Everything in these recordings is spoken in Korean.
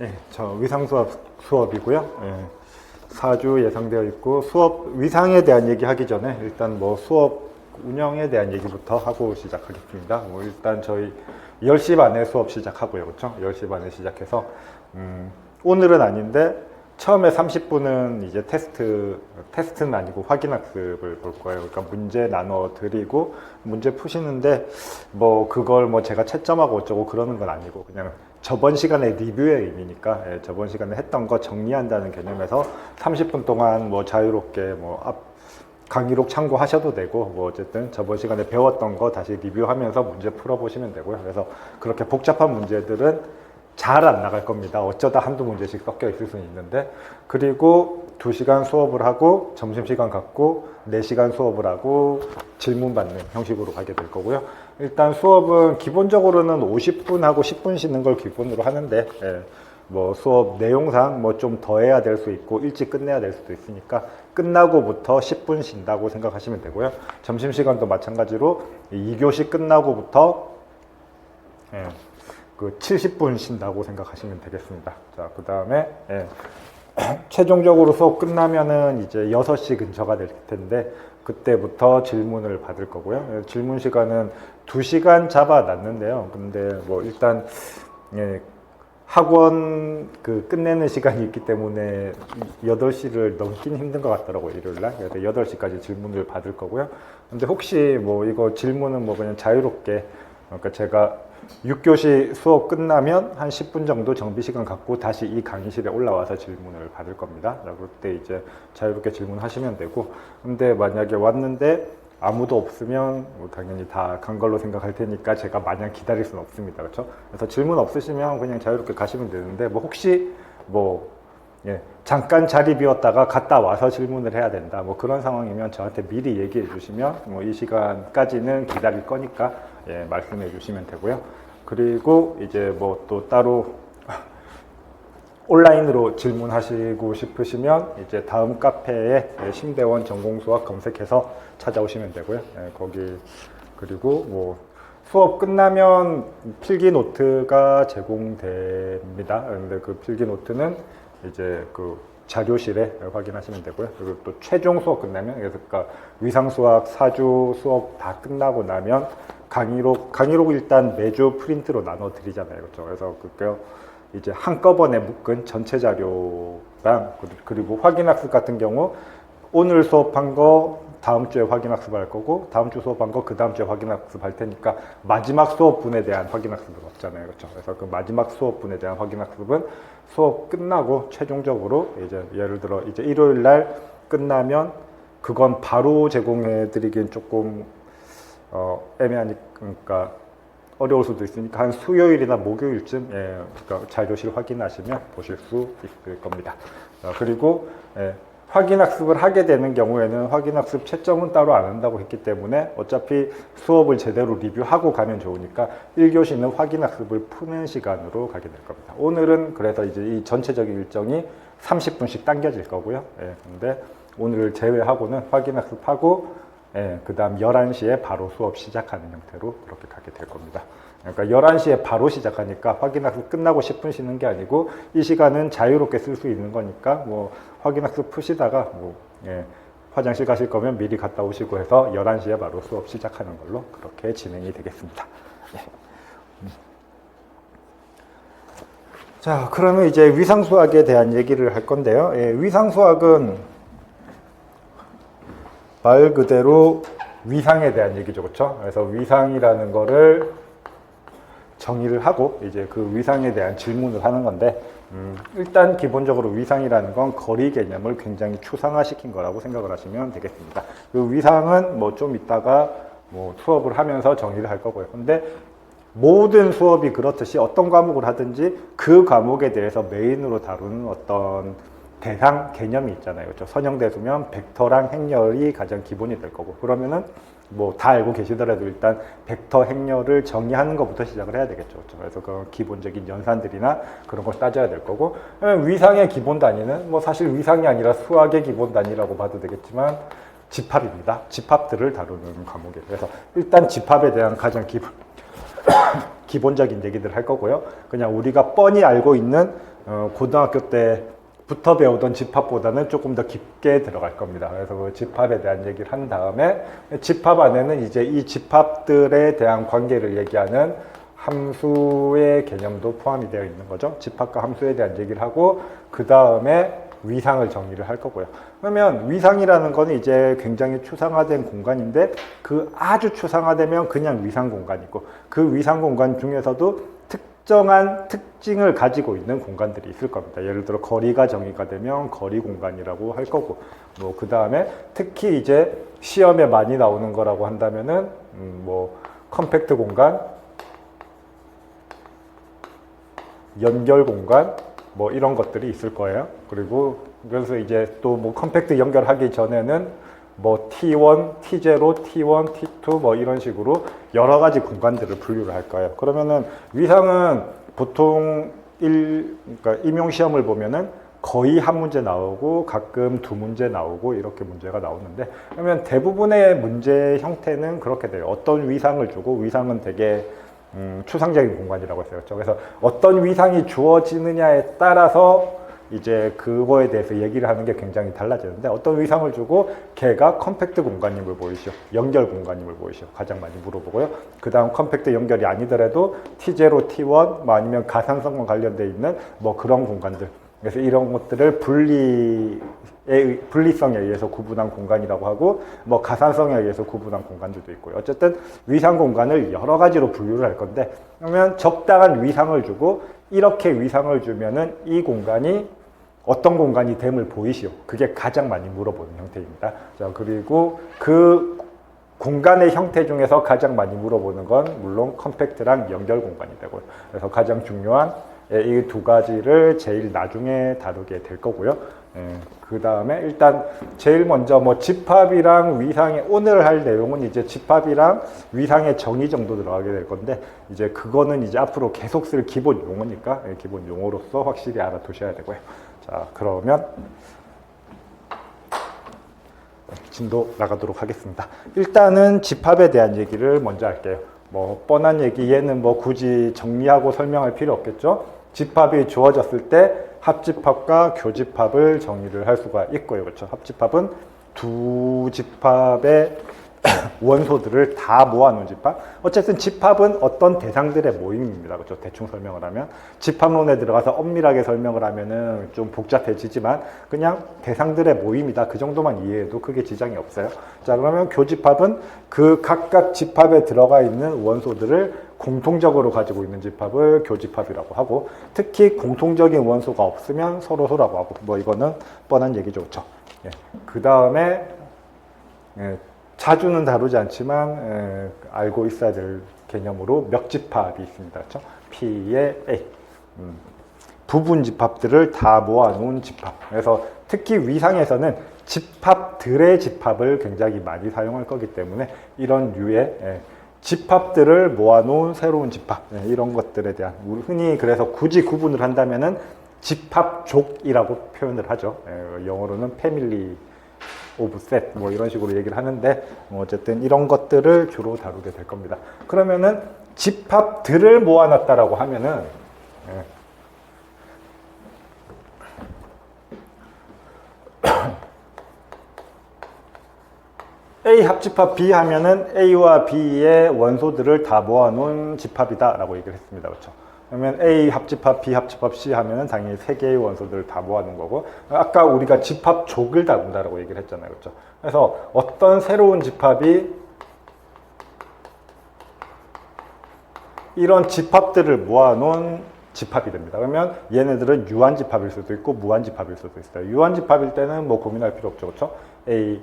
네, 저 위상 수업이고요. 예, 4주 예상되어 있고 수업 위상에 대한 얘기 하기 전에 일단 뭐 수업 운영에 대한 얘기부터 하고 시작하겠습니다. 뭐 일단 저희 10시 반에 수업 시작하고요. 그렇죠? 10시 반에 시작해서 오늘은 아닌데 처음에 30분은 이제 테스트는 아니고 확인 학습을 볼 거예요. 그러니까 문제 나눠 드리고 문제 푸시는데 뭐 그걸 뭐 제가 채점하고 어쩌고 그러는 건 아니고 그냥 저번 시간에 리뷰의 의미니까 저번 시간에 했던 거 정리한다는 개념에서 30분 동안 뭐 자유롭게 뭐 강의록 참고하셔도 되고 뭐 어쨌든 저번 시간에 배웠던 거 다시 리뷰하면서 문제 풀어보시면 되고요. 그래서 그렇게 복잡한 문제들은 잘 안 나갈 겁니다. 어쩌다 한두 문제씩 섞여 있을 수는 있는데 그리고 2시간 수업을 하고 점심시간 갖고 4시간 수업을 하고 질문 받는 형식으로 가게 될 거고요. 일단 수업은 기본적으로는 50분 하고 10분 쉬는 걸 기본으로 하는데 뭐 수업 내용상 뭐 좀 더 해야 될 수 있고 일찍 끝내야 될 수도 있으니까 끝나고부터 10분 쉰다고 생각하시면 되고요. 점심시간도 마찬가지로 2교시 끝나고부터 그 70분 쉰다고 생각하시면 되겠습니다. 자, 그 다음에 최종적으로 수업 끝나면은 이제 6시 근처가 될 텐데 그때부터 질문을 받을 거고요. 질문 시간은 2시간 잡아 놨는데요. 근데 뭐 일단 학원 그 끝내는 시간이 있기 때문에 8시를 넘긴 힘든 것 같더라고요, 일요일날. 그래서 8시까지 질문을 받을 거고요. 근데 혹시 뭐 이거 질문은 뭐 그냥 자유롭게, 그러니까 제가 6교시 수업 끝나면 한 10분 정도 정비 시간 갖고 다시 이 강의실에 올라와서 질문을 받을 겁니다. 그때 이제 자유롭게 질문하시면 되고, 근데 만약에 왔는데 아무도 없으면 뭐 당연히 다 간 걸로 생각할 테니까 제가 마냥 기다릴 수는 없습니다. 그렇죠? 그래서 질문 없으시면 그냥 자유롭게 가시면 되는데 뭐 혹시 뭐 잠깐 자리 비웠다가 갔다 와서 질문을 해야 된다 뭐 그런 상황이면 저한테 미리 얘기해 주시면 뭐 이 시간까지는 기다릴 거니까 말씀해 주시면 되고요. 그리고 이제 뭐 또 따로 온라인으로 질문하시고 싶으시면 이제 다음 카페에 심대원 전공수학 검색해서 찾아오시면 되고요. 거기 그리고 뭐 수업 끝나면 필기 노트가 제공됩니다. 근데 그 필기 노트는 이제 그 자료실에 확인하시면 되고요. 그리고 또 최종 수업 끝나면 그러니까 위상수학 4주 수업 다 끝나고 나면 강의록 일단 매주 프린트로 나눠 드리잖아요. 그렇죠? 그래서 그거 이제 한꺼번에 묶은 전체 자료랑 그리고 확인학습 같은 경우 오늘 수업한 거 다음 주에 확인학습 할 거고 다음 주 수업한 거 그 다음 주에 확인학습 할 테니까 마지막 수업분에 대한 확인학습은 없잖아요. 그렇죠? 그래서 그 마지막 수업분에 대한 확인학습은 수업 끝나고 최종적으로 이제 예를 들어 이제 일요일 날 끝나면 그건 바로 제공해 드리긴 조금 애매하니까 그러니까 어려울 수도 있으니까 한 수요일이나 목요일쯤 그러니까 자료실 확인하시면 보실 수 있을 겁니다. 그리고 확인학습을 하게 되는 경우에는 확인학습 채점은 따로 안 한다고 했기 때문에 어차피 수업을 제대로 리뷰하고 가면 좋으니까 1교시는 확인학습을 푸는 시간으로 가게 될 겁니다. 오늘은 그래서 이제 이 전체적인 일정이 30분씩 당겨질 거고요. 근데 오늘을 제외하고는 확인학습하고 그 다음 11시에 바로 수업 시작하는 형태로 그렇게 가게 될 겁니다. 그러니까 11시에 바로 시작하니까 확인학습 끝나고 10분 쉬는 게 아니고 이 시간은 자유롭게 쓸 수 있는 거니까 뭐 확인학습 푸시다가 뭐 화장실 가실 거면 미리 갔다 오시고 해서 11시에 바로 수업 시작하는 걸로 그렇게 진행이 되겠습니다. 자, 그러면 이제 위상수학에 대한 얘기를 할 건데요. 위상수학은 말 그대로 위상에 대한 얘기죠. 그렇죠? 그래서 위상이라는 거를 정의를 하고 이제 그 위상에 대한 질문을 하는 건데 일단 기본적으로 위상이라는 건 거리 개념을 굉장히 추상화시킨 거라고 생각을 하시면 되겠습니다. 그 위상은 뭐 좀 이따가 뭐 수업을 하면서 정의를 할 거고요. 근데 모든 수업이 그렇듯이 어떤 과목을 하든지 그 과목에 대해서 메인으로 다루는 어떤 대상 개념이 있잖아요. 그렇죠? 선형대수면 벡터랑 행렬이 가장 기본이 될 거고 그러면은 뭐 다 알고 계시더라도 일단 벡터 행렬을 정의하는 것부터 시작을 해야 되겠죠. 그렇죠? 그래서 그 기본적인 연산들이나 그런 걸 따져야 될 거고 위상의 기본 단위는 뭐 사실 위상이 아니라 수학의 기본 단위라고 봐도 되겠지만 집합입니다. 집합들을 다루는 과목이에요. 그래서 일단 집합에 대한 가장 기본적인 얘기들 할 거고요. 그냥 우리가 뻔히 알고 있는 고등학교 때부터 배우던 집합보다는 조금 더 깊게 들어갈 겁니다. 그래서 그 집합에 대한 얘기를 한 다음에 집합 안에는 이제 이 집합들에 대한 관계를 얘기하는 함수의 개념도 포함이 되어 있는 거죠. 집합과 함수에 대한 얘기를 하고 그 다음에 위상을 정의를 할 거고요. 그러면 위상이라는 거는 이제 굉장히 추상화된 공간인데 그 아주 추상화되면 그냥 위상 공간이고 그 위상 공간 중에서도 특정한 특징을 가지고 있는 공간들이 있을 겁니다. 예를 들어 거리가 정의가 되면 거리 공간이라고 할 거고 뭐 그 다음에 특히 이제 시험에 많이 나오는 거라고 한다면은 뭐 컴팩트 공간, 연결 공간 뭐 이런 것들이 있을 거예요. 그리고 그래서 이제 또 뭐 컴팩트 연결하기 전에는 뭐 T1, T0, T1, T2 뭐 이런 식으로 여러 가지 공간들을 분류를 할 거예요. 그러면은 위상은 보통 그러니까 임용 시험을 보면은 거의 한 문제 나오고 가끔 두 문제 나오고 이렇게 문제가 나오는데 그러면 대부분의 문제 형태는 그렇게 돼요. 어떤 위상을 주고 위상은 되게 추상적인 공간이라고 했어요. 그래서 어떤 위상이 주어지느냐에 따라서 이제 그거에 대해서 얘기를 하는 게 굉장히 달라지는데 어떤 위상을 주고 걔가 컴팩트 공간임을 보이시오, 연결 공간임을 보이시오 가장 많이 물어보고요. 그 다음 컴팩트 연결이 아니더라도 T0, T1 뭐 아니면 가산성과 관련되어 있는 뭐 그런 공간들, 그래서 이런 것들을 분리성에 의해서 구분한 공간이라고 하고 뭐 가산성에 의해서 구분한 공간들도 있고요. 어쨌든 위상 공간을 여러 가지로 분류를 할 건데 그러면 적당한 위상을 주고 이렇게 위상을 주면은 이 공간이 어떤 공간이 됨을 보이시오. 그게 가장 많이 물어보는 형태입니다. 자, 그리고 그 공간의 형태 중에서 가장 많이 물어보는 건 물론 컴팩트랑 연결 공간이 되고요. 그래서 가장 중요한 이 두 가지를 제일 나중에 다루게 될 거고요. 그 다음에 일단 제일 먼저 뭐 집합이랑 위상의 오늘 할 내용은 이제 집합이랑 위상의 정의 정도 들어가게 될 건데 이제 그거는 이제 앞으로 계속 쓸 기본 용어니까 기본 용어로서 확실히 알아두셔야 되고요. 자, 그러면 진도 나가도록 하겠습니다. 일단은 집합에 대한 얘기를 먼저 할게요. 뭐 뻔한 얘기 얘는 뭐 굳이 정리하고 설명할 필요 없겠죠. 집합이 주어졌을 때 합집합과 교집합을 정의를 할 수가 있고요. 그렇죠? 합집합은 두 집합의 원소들을 다 모아놓은 집합. 어쨌든 집합은 어떤 대상들의 모임입니다. 그렇죠? 대충 설명을 하면 집합론에 들어가서 엄밀하게 설명을 하면은 좀 복잡해지지만 그냥 대상들의 모임이다. 그 정도만 이해해도 크게 지장이 없어요. 자, 그러면 교집합은 그 각각 집합에 들어가 있는 원소들을 공통적으로 가지고 있는 집합을 교집합이라고 하고 특히 공통적인 원소가 없으면 서로소라고 하고 뭐 이거는 뻔한 얘기죠. 그렇죠? 예. 그 다음에 자주는 다루지 않지만 알고 있어야 될 개념으로 멱집합이 있습니다. 그렇죠? P의 A. 부분 집합들을 다 모아놓은 집합. 그래서 특히 위상에서는 집합들의 집합을 굉장히 많이 사용할 거기 때문에 이런 류의 집합들을 모아놓은 새로운 집합, 이런 것들에 대한 흔히 그래서 굳이 구분을 한다면은 집합족이라고 표현을 하죠. 영어로는 패밀리 오브 셋 뭐 이런 식으로 얘기를 하는데 어쨌든 이런 것들을 주로 다루게 될 겁니다. 그러면은 집합들을 모아놨다라고 하면은 A 합집합 B 하면은 A와 B의 원소들을 다 모아놓은 집합이다 라고 얘기를 했습니다. 그렇죠? 그러면 A 합집합, B 합집합, C 하면은 당연히 세 개의 원소들을 다 모아놓은 거고 아까 우리가 집합족을 다룬다라고 얘기를 했잖아요. 그렇죠? 그래서 어떤 새로운 집합이 이런 집합들을 모아놓은 집합이 됩니다. 그러면 얘네들은 유한집합일 수도 있고 무한집합일 수도 있어요. 유한집합일 때는 뭐 고민할 필요 없죠. 그렇죠? A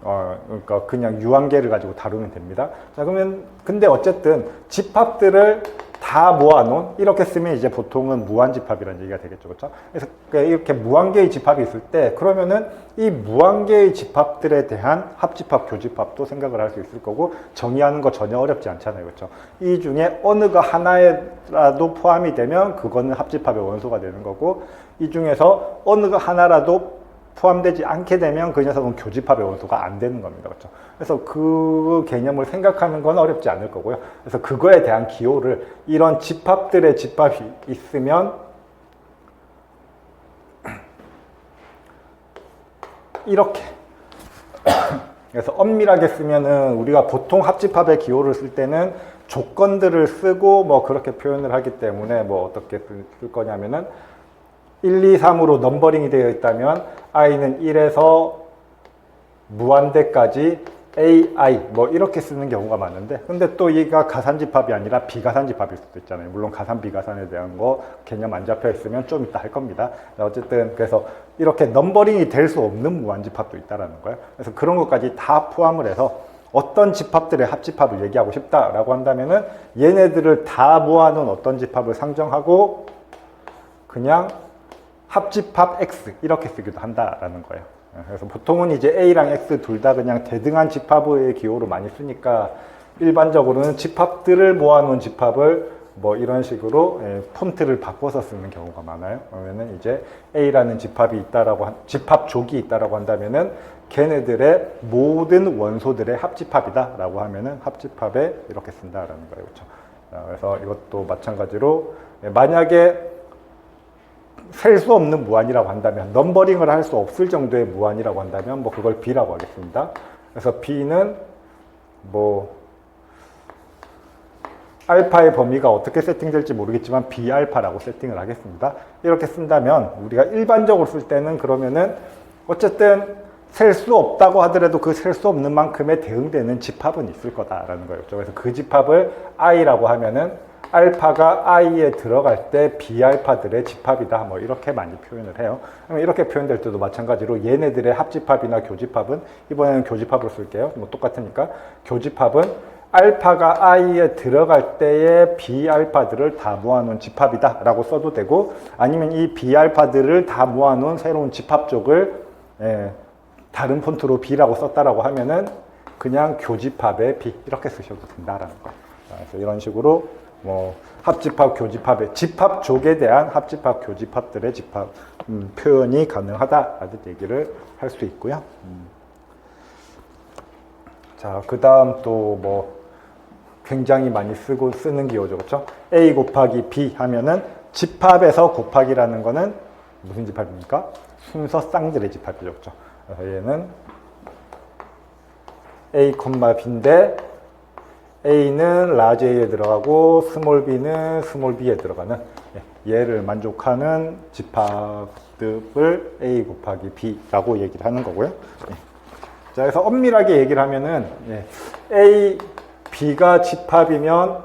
그러니까 그냥 유한계를 가지고 다루면 됩니다. 자, 그러면 근데 어쨌든 집합들을 다 모아놓은 이렇게 쓰면 이제 보통은 무한집합이라는 얘기가 되겠죠. 그렇죠? 그래서 이렇게 무한개의 집합이 있을 때 그러면은 이 무한개의 집합들에 대한 합집합, 교집합도 생각을 할 수 있을 거고 정의하는 거 전혀 어렵지 않잖아요. 그렇죠? 이 중에 어느가 하나라도 포함이 되면 그거는 합집합의 원소가 되는 거고 이 중에서 어느가 하나라도 포함되지 않게 되면 그 녀석은 교집합의 원소가 안 되는 겁니다. 그렇죠? 그래서 그 개념을 생각하는 건 어렵지 않을 거고요. 그래서 그거에 대한 기호를 이런 집합들의 집합이 있으면 이렇게 그래서 엄밀하게 쓰면은 우리가 보통 합집합의 기호를 쓸 때는 조건들을 쓰고 뭐 그렇게 표현을 하기 때문에 뭐 어떻게 쓸 거냐면은 1, 2, 3으로 넘버링이 되어 있다면 i는 1에서 무한대까지 ai 뭐 이렇게 쓰는 경우가 많은데, 근데 또 얘가 가산집합이 아니라 비가산집합일 수도 있잖아요. 물론 가산 비가산에 대한 거 개념 안 잡혀 있으면 좀 이따 할 겁니다. 어쨌든 그래서 이렇게 넘버링이 될 수 없는 무한집합도 있다라는 거예요. 그래서 그런 것까지 다 포함을 해서 어떤 집합들의 합집합을 얘기하고 싶다라고 한다면은 얘네들을 다 모아놓은 어떤 집합을 상정하고 그냥 합집합 X 이렇게 쓰기도 한다라는 거예요. 그래서 보통은 이제 A랑 X 둘 다 그냥 대등한 집합의 기호로 많이 쓰니까 일반적으로는 집합들을 모아놓은 집합을 뭐 이런 식으로 폰트를 바꿔서 쓰는 경우가 많아요. 그러면은 이제 A라는 집합이 있다라고 집합족이 있다라고 한다면은 걔네들의 모든 원소들의 합집합이다라고 하면은 합집합에 이렇게 쓴다라는 거예요, 그렇죠? 그래서 이것도 마찬가지로 만약에 셀 수 없는 무한이라고 한다면, 넘버링을 할 수 없을 정도의 무한이라고 한다면 뭐 그걸 B라고 하겠습니다. 그래서 B는 뭐 알파의 범위가 어떻게 세팅될지 모르겠지만 B알파라고 세팅을 하겠습니다. 이렇게 쓴다면 우리가 일반적으로 쓸 때는 그러면은 어쨌든 셀 수 없다고 하더라도 그 셀 수 없는 만큼의 대응되는 집합은 있을 거다라는 거예요. 그래서 그 집합을 I라고 하면은 알파가 i에 들어갈 때 B알파들의 집합이다 뭐 이렇게 많이 표현을 해요. 그러면 이렇게 표현될 때도 마찬가지로 얘네들의 합집합이나 교집합은, 이번에는 교집합으로 쓸게요. 뭐 똑같으니까 교집합은 알파가 i에 들어갈 때의 B알파들을 다 모아놓은 집합이다 라고 써도 되고, 아니면 이 B알파들을 다 모아놓은 새로운 집합족을 다른 폰트로 B라고 썼다라고 하면은 그냥 교집합의 B 이렇게 쓰셔도 된다라는 거예요. 그래서 이런 식으로 뭐 합집합, 교집합의 집합족에 대한 합집합, 교집합들의 집합 표현이 가능하다라는 얘기를 할 수 있고요. 자, 그 다음 또 뭐 굉장히 많이 쓰는 기호죠, 그렇죠? A 곱하기 B 하면은 집합에서 곱하기라는 거는 무슨 집합입니까? 순서 쌍들의 집합이죠, 그렇죠? 그래서 얘는 A, B인데 A는 라지 A에 들어가고 스몰 b는 스몰 b에 들어가는 얘를 만족하는 집합을 A 곱하기 B라고 얘기를 하는 거고요. 자, 그래서 엄밀하게 얘기를 하면은 A, B가 집합이면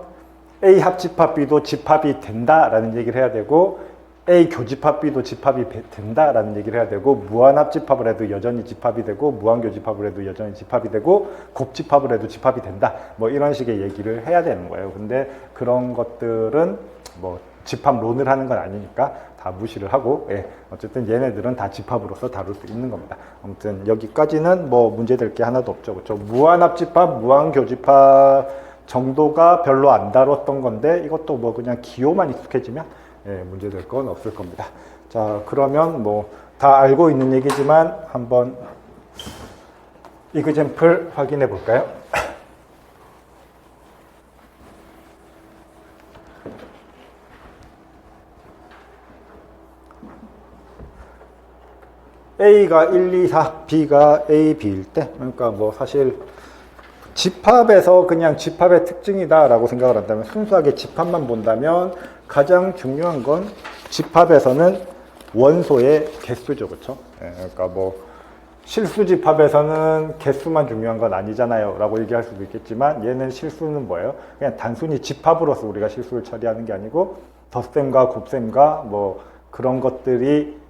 A 합집합 B도 집합이 된다라는 얘기를 해야 되고, A 교집합 B도 집합이 된다라는 얘기를 해야 되고, 무한합집합을 해도 여전히 집합이 되고, 무한교집합을 해도 여전히 집합이 되고, 곱집합을 해도 집합이 된다 뭐 이런 식의 얘기를 해야 되는 거예요. 근데 그런 것들은 뭐 집합론을 하는 건 아니니까 다 무시를 하고, 어쨌든 얘네들은 다 집합으로서 다룰 수 있는 겁니다. 아무튼 여기까지는 뭐 문제될 게 하나도 없죠, 그렇죠? 무한합집합, 무한교집합 정도가 별로 안 다뤘던 건데, 이것도 뭐 그냥 기호만 익숙해지면 문제될 건 없을 겁니다. 자, 그러면 뭐 다 알고 있는 얘기지만 한번 이그젬플 확인해 볼까요? A가 1, 2, 4, B가 A, B일 때, 그러니까 뭐 사실 집합에서 그냥 집합의 특징이다 라고 생각을 한다면, 순수하게 집합만 본다면 가장 중요한 건 집합에서는 원소의 개수죠, 그렇죠? 그러니까 뭐 실수 집합에서는 개수만 중요한 건 아니잖아요 라고 얘기할 수도 있겠지만, 얘는 실수는 뭐예요? 그냥 단순히 집합으로서 우리가 실수를 처리하는 게 아니고 덧셈과 곱셈과 뭐 그런 것들이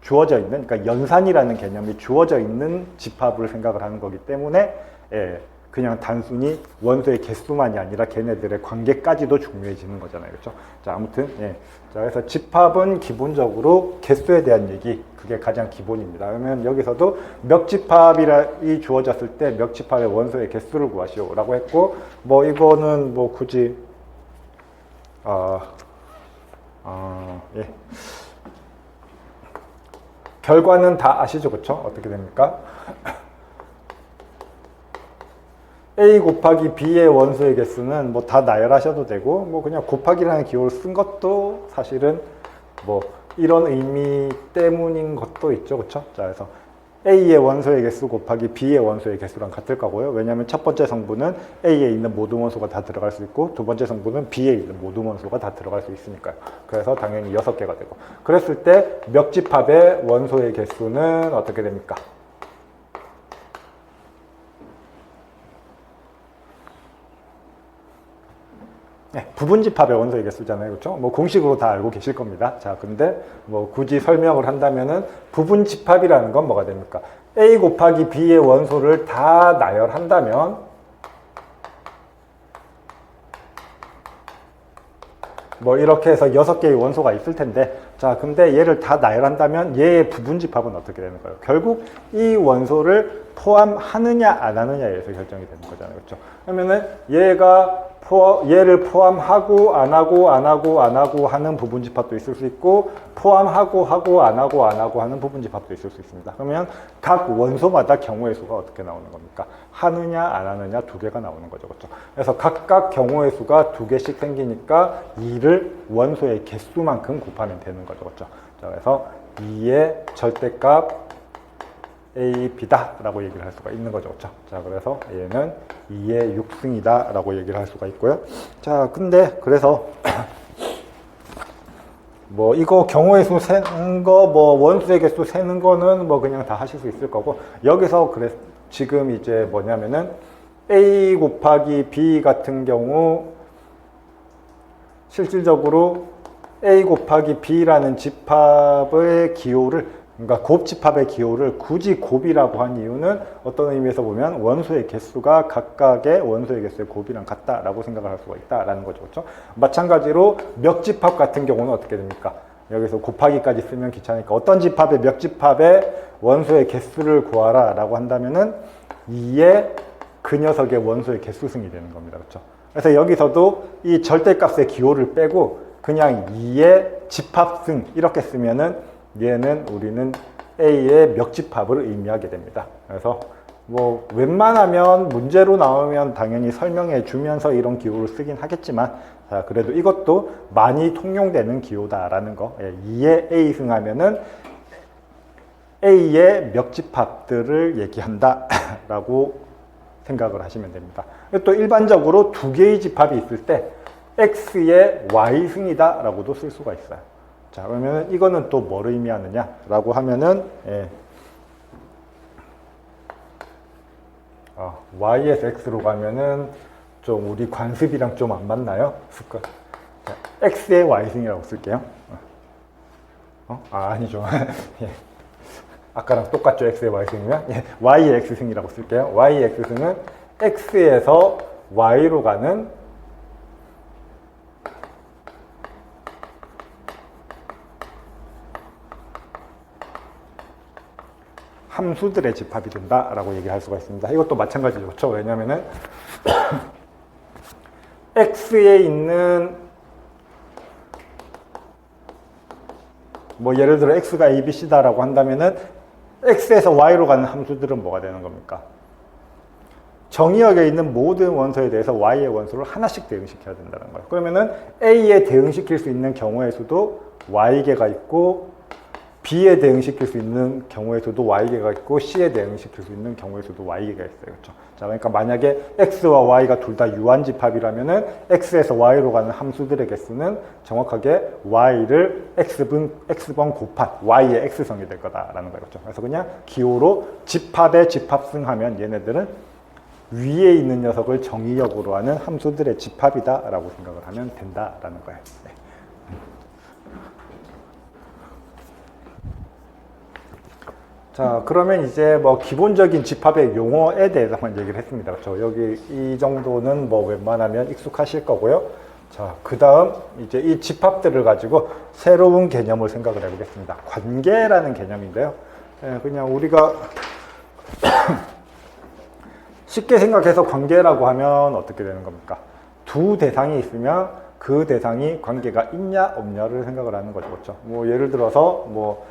주어져 있는, 그러니까 연산이라는 개념이 주어져 있는 집합을 생각을 하는 거기 때문에 그냥 단순히 원소의 개수만이 아니라 걔네들의 관계까지도 중요해지는 거잖아요, 그렇죠? 자, 아무튼 자, 그래서 집합은 기본적으로 개수에 대한 얘기, 그게 가장 기본입니다. 그러면 여기서도 멱집합이 주어졌을 때 멱집합의 원소의 개수를 구하시오라고 했고, 뭐 이거는 뭐 굳이 결과는 다 아시죠, 그렇죠? 어떻게 됩니까? A 곱하기 B의 원소의 개수는 뭐 다 나열하셔도 되고, 뭐 그냥 곱하기라는 기호를 쓴 것도 사실은 뭐 이런 의미 때문인 것도 있죠. 그렇죠? 자, 그래서 A의 원소의 개수 곱하기 B의 원소의 개수랑 같을 거고요. 왜냐하면 첫 번째 성분은 A에 있는 모든 원소가 다 들어갈 수 있고 두 번째 성분은 B에 있는 모든 원소가 다 들어갈 수 있으니까요. 그래서 당연히 6개가 되고, 그랬을 때 멱집합의 원소의 개수는 어떻게 됩니까? 네, 부분집합의 원소의 개수잖아요. 그렇죠? 뭐 공식으로 다 알고 계실 겁니다. 자, 근데 뭐 굳이 설명을 한다면은 부분집합이라는 건 뭐가 됩니까? A 곱하기 B의 원소를 다 나열한다면 뭐 이렇게 해서 6개의 원소가 있을 텐데, 자, 근데 얘를 다 나열한다면 얘의 부분집합은 어떻게 되는 거예요? 결국 이 원소를 포함하느냐 안 하느냐에서 결정이 되는 거잖아요. 그렇죠? 그러면은 얘를 포함하고 안 하고 하는 부분집합도 있을 수 있고, 포함하고 안 하고 하는 부분집합도 있을 수 있습니다. 그러면 각 원소마다 경우의 수가 어떻게 나오는 겁니까? 하느냐 안 하느냐 2개가 나오는 거죠. 그렇죠? 그래서 각각 경우의 수가 2개씩 생기니까 2를 원소의 개수만큼 곱하면 되는 거죠. 그렇죠? 자, 그래서 2의 절대값 A, B다 라고 얘기를 할 수가 있는 거죠. 그렇죠? 자, 그래서 얘는 2의 6승이다 라고 얘기를 할 수가 있고요. 자, 근데 그래서 뭐 이거 경우의 수 세는 거, 뭐 원소의 개수 세는 거는 뭐 그냥 다 하실 수 있을 거고, 여기서 그래 지금 이제 뭐냐면은 A 곱하기 B 같은 경우 실질적으로 A 곱하기 B라는 집합의 기호를, 그러니까 곱집합의 기호를 굳이 곱이라고 한 이유는 어떤 의미에서 보면 원소의 개수가 각각의 원소의 개수의 곱이랑 같다라고 생각을 할 수가 있다라는 거죠. 그렇죠? 마찬가지로 멱집합 같은 경우는 어떻게 됩니까? 여기서 곱하기까지 쓰면 귀찮으니까 어떤 집합의 멱집합의 원소의 개수를 구하라 라고 한다면은 2의 그 녀석의 원소의 개수승이 되는 겁니다. 그렇죠? 그래서 여기서도 이 절대값의 기호를 빼고 그냥 2의 집합승 이렇게 쓰면은 얘는 우리는 A의 멱집합을 의미하게 됩니다. 그래서 뭐 웬만하면 문제로 나오면 당연히 설명해 주면서 이런 기호를 쓰긴 하겠지만, 자, 그래도 이것도 많이 통용되는 기호다라는 거. 2의 A 승하면은 A의 멱집합들을 얘기한다 라고 생각을 하시면 됩니다. 또 일반적으로 2개의 집합이 있을 때 X의 Y승이다 라고도 쓸 수가 있어요. 자, 그러면 이거는 또 뭘 의미하느냐 라고 하면은, Y에서 X로 가면은 좀 우리 관습이랑 좀 안 맞나요? 자, X의 Y승이라고 쓸게요. 아니죠. 예. 아까랑 똑같죠. X의 Y승이면. 예. Y의 X승이라고 쓸게요. Y의 X승은 X에서 Y로 가는 함수들의 집합이 된다라고 얘기할 수가 있습니다. 이것도 마찬가지죠. 그렇죠? 왜냐면은 X에 있는 뭐 예를 들어 X가 A, B, C다라고 한다면은 X에서 Y로 가는 함수들은 뭐가 되는 겁니까? 정의역에 있는 모든 원소에 대해서 Y의 원소를 하나씩 대응시켜야 된다는 거예요. 그러면은 A에 대응시킬 수 있는 경우의 수도 Y개가 있고, B에 대응시킬 수 있는 경우의 수도 Y개가 있고, C에 대응시킬 수 있는 경우의 수도 Y개가 있어요. 그렇죠? 자, 그러니까 만약에 X와 Y가 둘 다 유한집합이라면은 X에서 Y로 가는 함수들의 개수는 정확하게 Y를 X번 곱한 Y의 X성이 될 거다라는 거죠. 그래서 그냥 기호로 집합의 집합승하면 얘네들은 위에 있는 녀석을 정의역으로 하는 함수들의 집합이다라고 생각을 하면 된다라는 거예요. 네. 자, 그러면 이제 뭐 기본적인 집합의 용어에 대해서만 얘기를 했습니다. 그렇죠? 여기 이 정도는 뭐 웬만하면 익숙하실 거고요. 자, 그 다음 이제 이 집합들을 가지고 새로운 개념을 생각을 해보겠습니다. 관계라는 개념인데요. 그냥 우리가 쉽게 생각해서 관계라고 하면 어떻게 되는 겁니까? 두 대상이 있으면 그 대상이 관계가 있냐 없냐를 생각을 하는 거죠. 그렇죠? 뭐 예를 들어서 뭐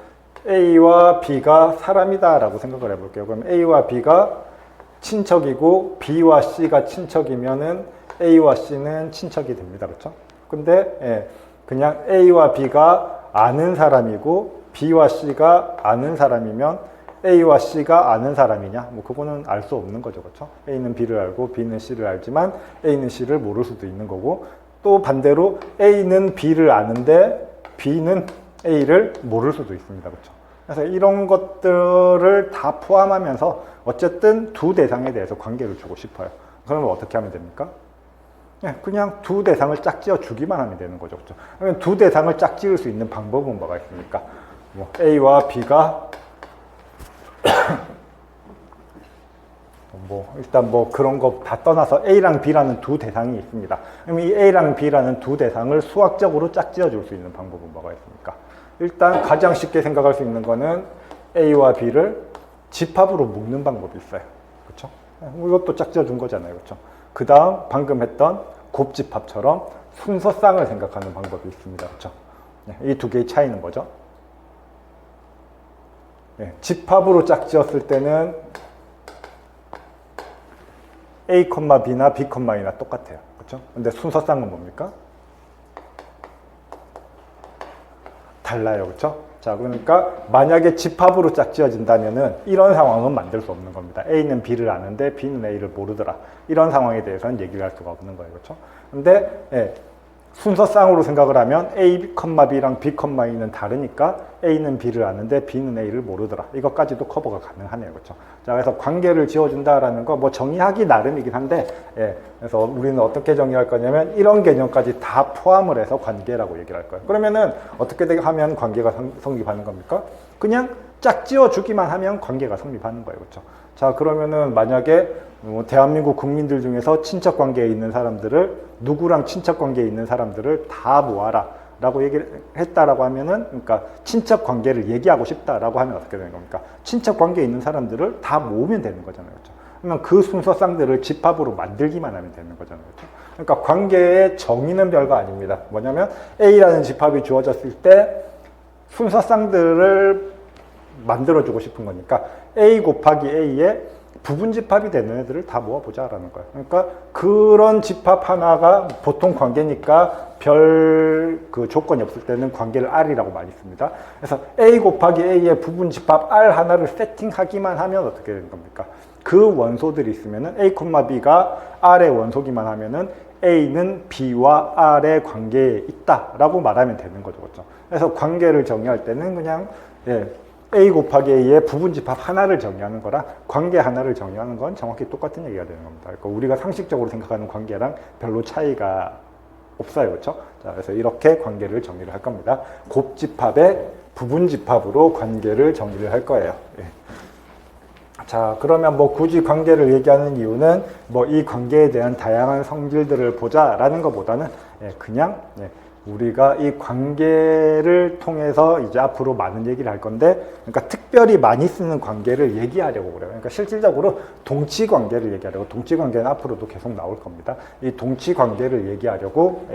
A와 B가 사람이다 라고 생각을 해볼게요. 그럼 A와 B가 친척이고 B와 C가 친척이면은 A와 C는 친척이 됩니다. 그렇죠? 근데 그냥 A와 B가 아는 사람이고 B와 C가 아는 사람이면 A와 C가 아는 사람이냐? 뭐 그거는 알 수 없는 거죠, 그렇죠? A는 B를 알고 B는 C를 알지만 A는 C를 모를 수도 있는 거고, 또 반대로 A는 B를 아는데 B는 A를 모를 수도 있습니다, 그렇죠? 그래서 이런 것들을 다 포함하면서 어쨌든 두 대상에 대해서 관계를 주고 싶어요. 그러면 어떻게 하면 됩니까? 그냥 두 대상을 짝지어 주기만 하면 되는 거죠, 그렇죠? 그러면 두 대상을 짝지을 수 있는 방법은 뭐가 있습니까? 뭐 A와 B가 일단 그런 거 다 떠나서 A랑 B라는 두 대상이 있습니다. 그럼 이 A랑 B라는 두 대상을 수학적으로 짝지어 줄 수 있는 방법은 뭐가 있습니까? 일단 가장 쉽게 생각할 수 있는 거는 A와 B를 집합으로 묶는 방법이 있어요. 그렇죠? 이것도 짝지어 준 거잖아요. 그렇죠? 그 다음 방금 했던 곱집합처럼 순서쌍을 생각하는 방법이 있습니다. 그렇죠? 이 두 개의 차이는 뭐죠? 집합으로 짝지었을 때는 A, B나 B, E나 똑같아요. 그렇죠? 근데 순서쌍은 뭡니까? 달라요. 그렇죠? 자, 그러니까 만약에 집합으로 짝지어진다면은 이런 상황은 만들 수 없는 겁니다. A는 B를 아는데 B는 A를 모르더라. 이런 상황에 대해서는 얘기를 할 수가 없는 거예요. 그렇죠? 근데 순서쌍으로 생각을 하면 A, B랑 B, E는 다르니까 A는 B를 아는데 B는 A를 모르더라. 이것까지도 커버가 가능하네요. 그렇죠? 자, 그래서 관계를 지어준다라는 거 정의하기 나름이긴 한데, 그래서 우리는 어떻게 정의할 거냐면 이런 개념까지 다 포함을 해서 관계라고 얘기를 할 거예요. 그러면은 어떻게 하면 관계가 성립하는 겁니까? 그냥 짝지어 주기만 하면 관계가 성립하는 거예요. 그렇죠? 자, 그러면은 만약에 대한민국 국민들 중에서 친척 관계에 있는 사람들을, 누구랑 친척 관계에 있는 사람들을 다 모아라 라고 얘기를 했다라고 하면은, 그러니까 친척 관계를 얘기하고 싶다라고 하면 어떻게 되는 겁니까? 친척 관계에 있는 사람들을 다 모으면 되는 거잖아요. 그렇죠? 그러면 그 순서쌍들을 집합으로 만들기만 하면 되는 거잖아요. 그렇죠? 그러니까 관계의 정의는 별거 아닙니다. 뭐냐면 A라는 집합이 주어졌을 때 순서쌍들을 만들어주고 싶은 거니까 A 곱하기 A의 부분 집합이 되는 애들을 다 모아보자라는 거예요. 그러니까 그런 집합 하나가 보통 관계니까 별 조건이 없을 때는 관계를 R이라고 많이 씁니다. 그래서 A 곱하기 A의 부분 집합 R 하나를 세팅하기만 하면 어떻게 되는 겁니까? 그 원소들이 있으면은 A, B가 R의 원소기만 하면은 A는 B와 R의 관계에 있다라고 말하면 되는 거죠. 그렇죠? 그래서 관계를 정의할 때는 그냥 A 곱하기 A의 부분 집합 하나를 정의하는 거랑 관계 하나를 정의하는 건 정확히 똑같은 얘기가 되는 겁니다. 그러니까 우리가 상식적으로 생각하는 관계랑 별로 차이가 없어요. 그렇죠? 자, 그래서 이렇게 관계를 정의를 할 겁니다. 곱집합의 부분 집합으로 관계를 정의를 할 거예요. 자, 그러면 굳이 관계를 얘기하는 이유는 이 관계에 대한 다양한 성질들을 보자라는 것보다는 그냥 우리가 이 관계를 통해서 이제 앞으로 많은 얘기를 할 건데, 그러니까 특별히 많이 쓰는 관계를 얘기하려고 그래요. 그러니까 실질적으로 동치 관계를 얘기하려고, 동치 관계는 앞으로도 계속 나올 겁니다. 이 동치 관계를 얘기하려고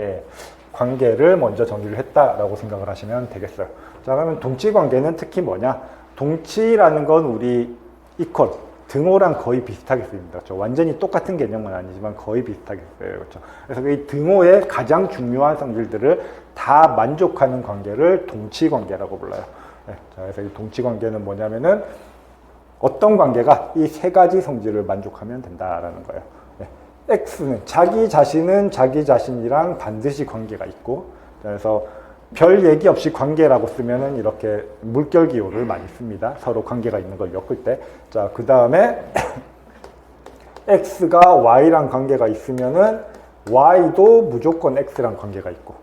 관계를 먼저 정의를 했다라고 생각을 하시면 되겠어요. 자, 그러면 동치 관계는 특히 뭐냐? 동치라는 건 우리 이퀄, 등호랑 거의 비슷하게 쓰입니다. 그렇죠? 완전히 똑같은 개념은 아니지만 거의 비슷하게 써요. 그렇죠? 그래서 이 등호의 가장 중요한 성질들을 다 만족하는 관계를 동치 관계라고 불러요. 자, 그래서 이 동치 관계는 뭐냐면은 어떤 관계가 이 세 가지 성질을 만족하면 된다라는 거예요. X는 자기 자신이랑 반드시 관계가 있고, 그래서 별 얘기 없이 관계라고 쓰면은 이렇게 물결 기호를 많이 씁니다. 서로 관계가 있는 걸 엮을 때. 자, 그 다음에 X가 Y랑 관계가 있으면은 Y도 무조건 X랑 관계가 있고,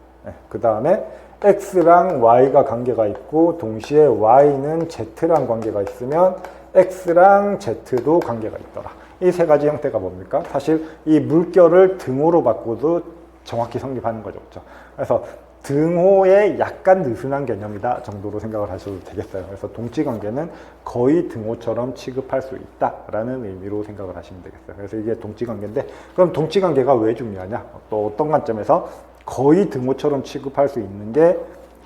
그 다음에 X랑 Y가 관계가 있고 동시에 Y는 Z랑 관계가 있으면 X랑 Z도 관계가 있더라. 이 세 가지 형태가 뭡니까? 사실 이 물결을 등호로 바꿔도 정확히 성립하는 거죠. 그렇죠? 그래서 등호의 약간 느슨한 개념이다 정도로 생각을 하셔도 되겠어요. 그래서 동치관계는 거의 등호처럼 취급할 수 있다라는 의미로 생각을 하시면 되겠어요. 그래서 이게 동치관계인데, 그럼 동치관계가 왜 중요하냐? 또 어떤 관점에서 거의 등호처럼 취급할 수 있는 게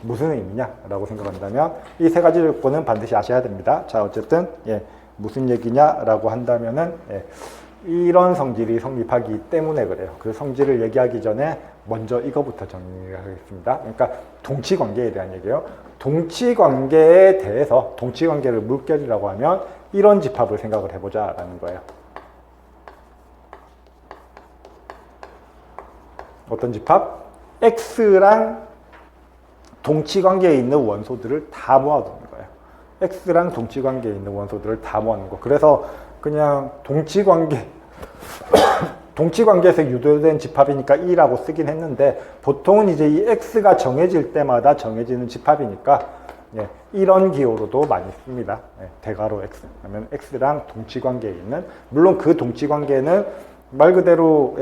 무슨 의미냐라고 생각한다면 이 세 가지 조건은 반드시 아셔야 됩니다. 자, 어쨌든 무슨 얘기냐라고 한다면은 이런 성질이 성립하기 때문에 그래요. 그 성질을 얘기하기 전에 먼저 이거부터 정리하겠습니다. 그러니까 동치관계에 대한 얘기예요. 동치관계에 대해서, 동치관계를 물결이라고 하면 이런 집합을 생각을 해보자 라는 거예요. 어떤 집합? X랑 동치관계에 있는 원소들을 다 모아두는 거예요. X랑 동치관계에 있는 원소들을 다 모아놓은 거. 그래서 그냥 동치관계에서 유도된 집합이니까 E라고 쓰긴 했는데, 보통은 이제 이 X가 정해질 때마다 정해지는 집합이니까 이런 기호로도 많이 씁니다. 대괄호 X 하면 X랑 동치관계에 있는, 물론 그 동치관계는 말 그대로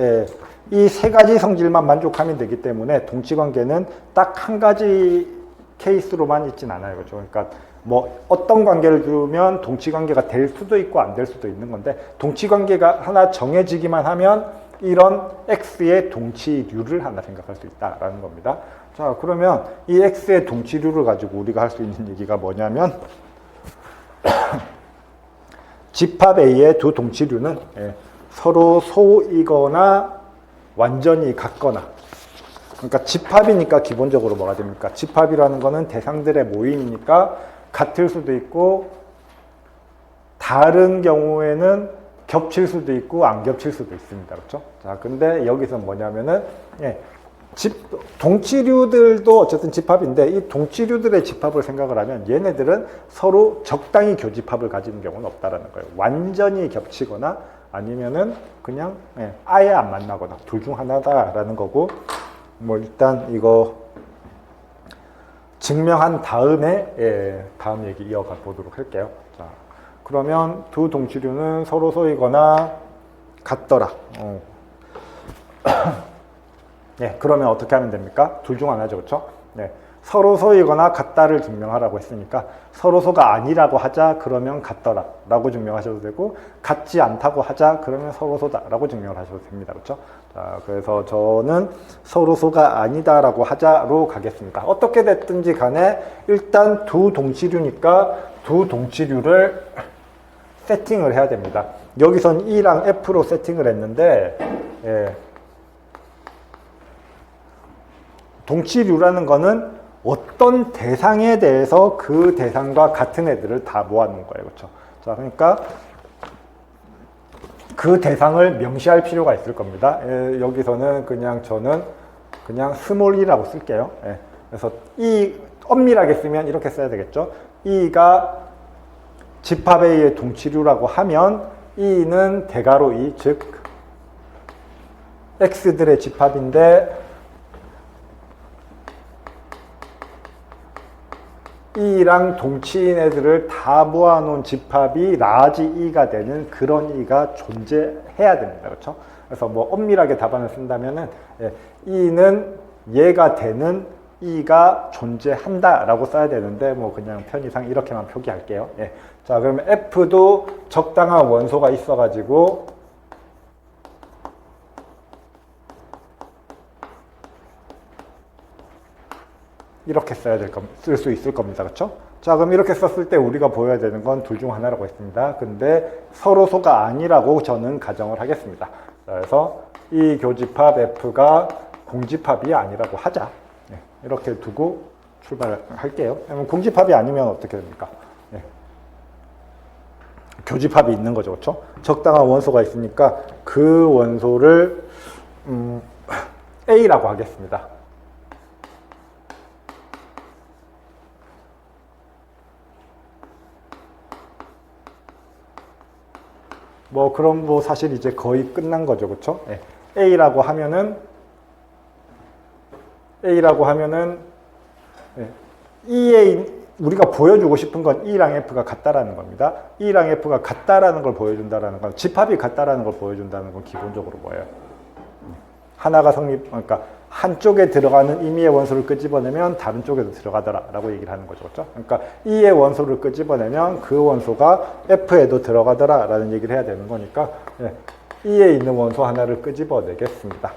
이 세 가지 성질만 만족하면 되기 때문에 동치관계는 딱 한 가지 케이스로만 있진 않아요. 그렇죠? 그러니까 뭐 어떤 관계를 두면 동치관계가 될 수도 있고 안 될 수도 있는 건데, 동치관계가 하나 정해지기만 하면 이런 X의 동치류를 하나 생각할 수 있다라는 겁니다. 자, 그러면 이 X의 동치류를 가지고 우리가 할 수 있는 얘기가 뭐냐면 집합 A의 두 동치류는 서로 소이거나 완전히 같거나, 그러니까 집합이니까 기본적으로 뭐가 됩니까? 집합이라는 거는 대상들의 모임이니까 같을 수도 있고 다른 경우에는 겹칠 수도 있고 안 겹칠 수도 있습니다. 그렇죠? 자, 근데 여기서 뭐냐면은 동치류들도 어쨌든 집합인데, 이 동치류들의 집합을 생각을 하면 얘네들은 서로 적당히 교집합을 가지는 경우는 없다라는 거예요. 완전히 겹치거나 아니면은 그냥 아예 안 만나거나 둘 중 하나다라는 거고, 뭐 일단 이거 증명한 다음에 다음 얘기 이어가 보도록 할게요. 자, 그러면 두 동치류는 서로 소이거나 같더라. 그러면 어떻게 하면 됩니까? 둘 중 하나죠, 그렇죠? 서로 소이거나 같다를 증명하라고 했으니까 서로 소가 아니라고 하자, 그러면 같더라 라고 증명하셔도 되고, 같지 않다고 하자, 그러면 서로 소다 라고 증명을 하셔도 됩니다. 그렇죠? 자, 그래서 저는 서로 소가 아니다 라고 하자로 가겠습니다. 어떻게 됐든지 간에 일단 두 동치류니까 두 동치류를 세팅을 해야 됩니다. 여기선 E랑 F로 세팅을 했는데, 동치류라는 거는 어떤 대상에 대해서 그 대상과 같은 애들을 다 모아놓은 거예요. 그렇죠? 자, 그러니까 그 대상을 명시할 필요가 있을 겁니다. 여기서는 그냥 저는 그냥 스몰이라고 쓸게요. 그래서 엄밀하게 쓰면 이렇게 써야 되겠죠. E가 집합 A의 동치류라고 하면 E는 대괄호 E, 즉 X들의 집합인데 E랑 동치인 애들을 다 모아놓은 집합이 라지 E가 되는 그런 E가 존재해야 됩니다. 그렇죠? 그래서 뭐 엄밀하게 답안을 쓴다면은 E는 얘가 되는 E가 존재한다 라고 써야 되는데, 뭐 그냥 편의상 이렇게만 표기할게요. 자, 그러면 F도 적당한 원소가 있어가지고 이렇게 써야 쓸 수 있을 겁니다. 그렇죠? 자, 그럼 이렇게 썼을 때 우리가 보여야 되는 건 둘 중 하나라고 했습니다. 근데 서로 소가 아니라고 저는 가정을 하겠습니다. 자, 그래서 이 교집합 F가 공집합이 아니라고 하자. 이렇게 두고 출발할게요. 그러면 공집합이 아니면 어떻게 됩니까? 교집합이 있는 거죠. 그렇죠? 적당한 원소가 있으니까 그 원소를 A라고 하겠습니다. 뭐 그럼 뭐 사실 이제 거의 끝난 거죠. 그렇죠? A라고 하면은 우리가 보여주고 싶은 건 E랑 F가 같다라는 겁니다. E랑 F가 같다라는 걸 보여준다라는 건, 집합이 같다라는 걸 보여준다는 건 기본적으로 뭐예요? 하나가 그러니까 한쪽에 들어가는 임의의 원소를 끄집어내면 다른 쪽에도 들어가더라 라고 얘기를 하는 거죠. 그렇죠? 그러니까 E의 원소를 끄집어내면 그 원소가 F에도 들어가더라 라는 얘기를 해야 되는 거니까 E에 있는 원소 하나를 끄집어내겠습니다.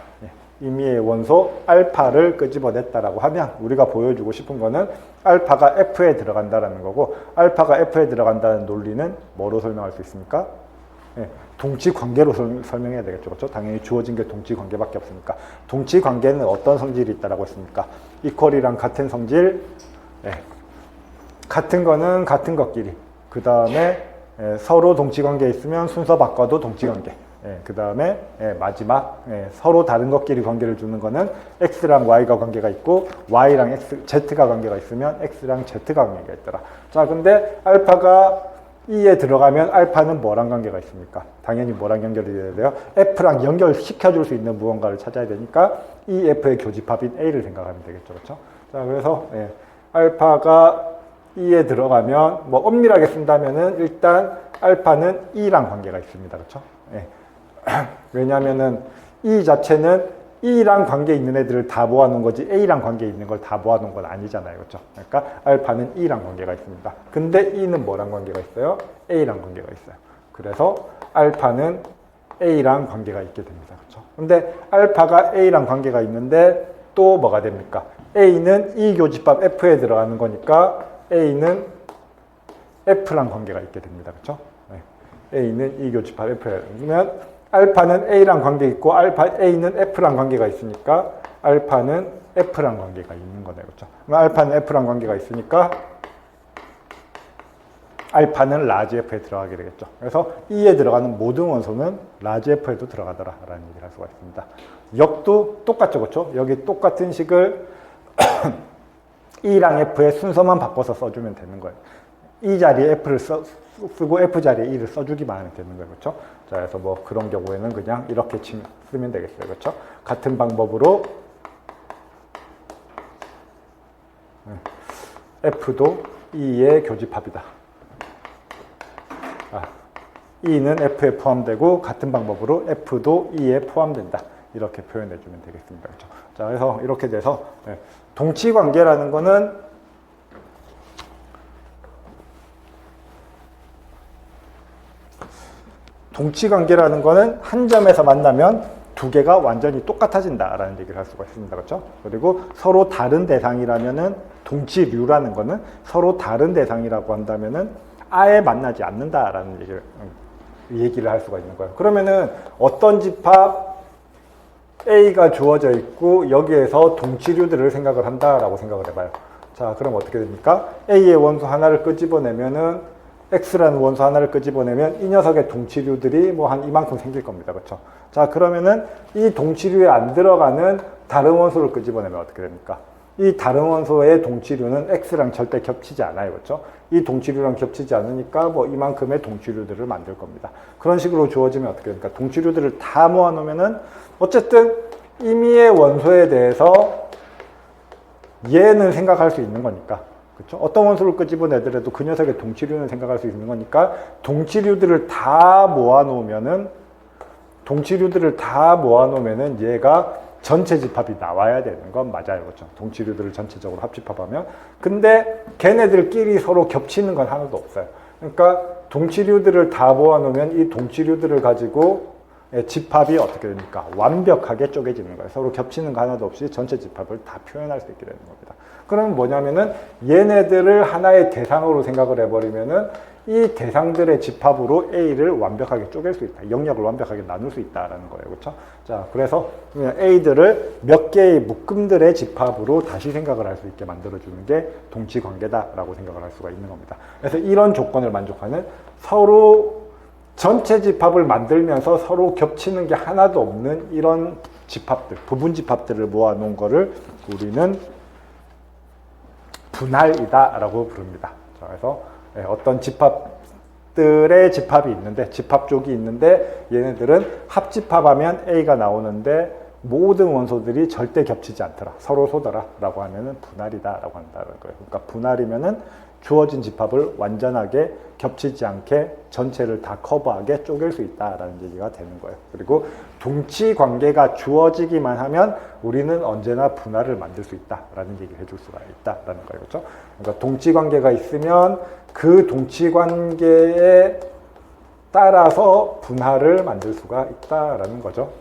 임의의 원소 알파를 끄집어냈다라고 하면 우리가 보여주고 싶은 거는 알파가 F에 들어간다라는 거고, 알파가 F에 들어간다는 논리는 뭐로 설명할 수 있습니까? 동치 관계로 설명해야 되겠죠. 그렇죠? 당연히 주어진 게 동치 관계밖에 없으니까. 동치 관계는 어떤 성질이 있다라고 했습니까? 이퀄이랑 같은 성질, 같은 거는 같은 것끼리. 그 다음에 서로 동치 관계에 있으면 순서 바꿔도 동치 관계. 그 다음에 마지막 서로 다른 것끼리 관계를 주는 거는 x랑 y가 관계가 있고 y랑 z가 관계가 있으면 x랑 z가 관계가 있더라. 자, 근데 알파가 E에 들어가면 알파는 뭐랑 관계가 있습니까? 당연히 뭐랑 연결이 돼야 돼요? F랑 연결시켜줄 수 있는 무언가를 찾아야 되니까 이 F의 교집합인 A를 생각하면 되겠죠. 그렇죠? 자, 그래서 알파가 E에 들어가면 뭐 엄밀하게 쓴다면은 일단 알파는 E랑 관계가 있습니다. 그렇죠? 왜냐하면은 E 자체는 E랑 관계 있는 애들을 다 모아놓은 거지 A랑 관계 있는 걸 다 모아놓은 건 아니잖아요. 그렇죠? 그러니까 알파는 E랑 관계가 있습니다. 근데 E는 뭐랑 관계가 있어요? A랑 관계가 있어요. 그래서 알파는 A랑 관계가 있게 됩니다. 그렇죠? 근데 알파가 A랑 관계가 있는데 또 뭐가 됩니까? A는 이 교집합 F에 들어가는 거니까 A는 F랑 관계가 있게 됩니다. 그렇죠? A는 이 교집합 F에 들어가면 알파는 A랑 관계 있고 A는 F랑 관계가 있으니까 알파는 F랑 관계가 있는 거네요. 그렇죠? 그럼 알파는 F랑 관계가 있으니까 알파는 라지 F에 들어가게 되겠죠. 그래서 E에 들어가는 모든 원소는 라지 F에도 들어가더라 라는 얘기를 할 수가 있습니다. 역도 똑같죠. 그렇죠? 여기 똑같은 식을 E랑 F의 순서만 바꿔서 써주면 되는 거예요. E 자리에 F를 쓰고 F 자리에 E를 써주기만 하면 되는 거예요. 그렇죠? 자, 그래서 뭐 그런 경우에는 그냥 이렇게 쓰면 되겠어요. 그렇죠? 같은 방법으로 F도 E의 교집합이다. E는 F에 포함되고 같은 방법으로 F도 E에 포함된다. 이렇게 표현해 주면 되겠습니다. 그렇죠? 자, 그래서 이렇게 돼서 동치 관계라는 거는 동치 관계라는 거는 한 점에서 만나면 두 개가 완전히 똑같아진다라는 얘기를 할 수가 있습니다. 그렇죠? 그리고 서로 다른 대상이라면은 동치류라는 거는 서로 다른 대상이라고 한다면은 아예 만나지 않는다라는 얘기를 할 수가 있는 거예요. 그러면은 어떤 집합 A가 주어져 있고 여기에서 동치류들을 생각을 한다라고 생각을 해봐요. 자, 그럼 어떻게 됩니까? A의 원소 하나를 끄집어내면은 X라는 원소 하나를 끄집어내면 이 녀석의 동치류들이 뭐 한 이만큼 생길 겁니다. 그렇죠? 자, 그러면은 이 동치류에 안 들어가는 다른 원소를 끄집어내면 어떻게 됩니까? 이 다른 원소의 동치류는 X랑 절대 겹치지 않아요. 그렇죠? 이 동치류랑 겹치지 않으니까 뭐 이만큼의 동치류들을 만들 겁니다. 그런 식으로 주어지면 어떻게 됩니까? 동치류들을 다 모아놓으면은 어쨌든 임의의 원소에 대해서 얘는 생각할 수 있는 거니까. 그렇죠? 어떤 원소를 끄집어내더라도 그 녀석의 동치류는 생각할 수 있는 거니까 동치류들을 다 모아놓으면은 얘가 전체 집합이 나와야 되는 건 맞아요. 그렇죠? 동치류들을 전체적으로 합집합하면. 근데 걔네들끼리 서로 겹치는 건 하나도 없어요. 그러니까 동치류들을 다 모아놓으면 이 동치류들을 가지고 집합이 어떻게 됩니까? 완벽하게 쪼개지는 거예요. 서로 겹치는 거 하나도 없이 전체 집합을 다 표현할 수 있게 되는 겁니다. 그러면 뭐냐면은 얘네들을 하나의 대상으로 생각을 해버리면은 이 대상들의 집합으로 A를 완벽하게 쪼갤 수 있다. 영역을 완벽하게 나눌 수 있다라는 거예요. 그렇죠? 자, 그래서 A들을 몇 개의 묶음들의 집합으로 다시 생각을 할 수 있게 만들어주는 게 동치 관계다라고 생각을 할 수가 있는 겁니다. 그래서 이런 조건을 만족하는 서로 전체 집합을 만들면서 서로 겹치는 게 하나도 없는 이런 집합들, 부분 집합들을 모아놓은 거를 우리는 분할이다라고 부릅니다. 자, 그래서 어떤 집합들의 집합이 있는데, 집합 쪽이 있는데 얘네들은 합집합하면 A가 나오는데 모든 원소들이 절대 겹치지 않더라. 서로 소더라라고 하면은 분할이다라고 한다는 거예요. 그러니까 분할이면은 주어진 집합을 완전하게 겹치지 않게 전체를 다 커버하게 쪼갤 수 있다라는 얘기가 되는 거예요. 그리고 동치 관계가 주어지기만 하면 우리는 언제나 분할을 만들 수 있다라는 얘기를 해줄 수가 있다라는 거예요. 그렇죠? 그러니까 동치 관계가 있으면 그 동치 관계에 따라서 분할을 만들 수가 있다라는 거죠.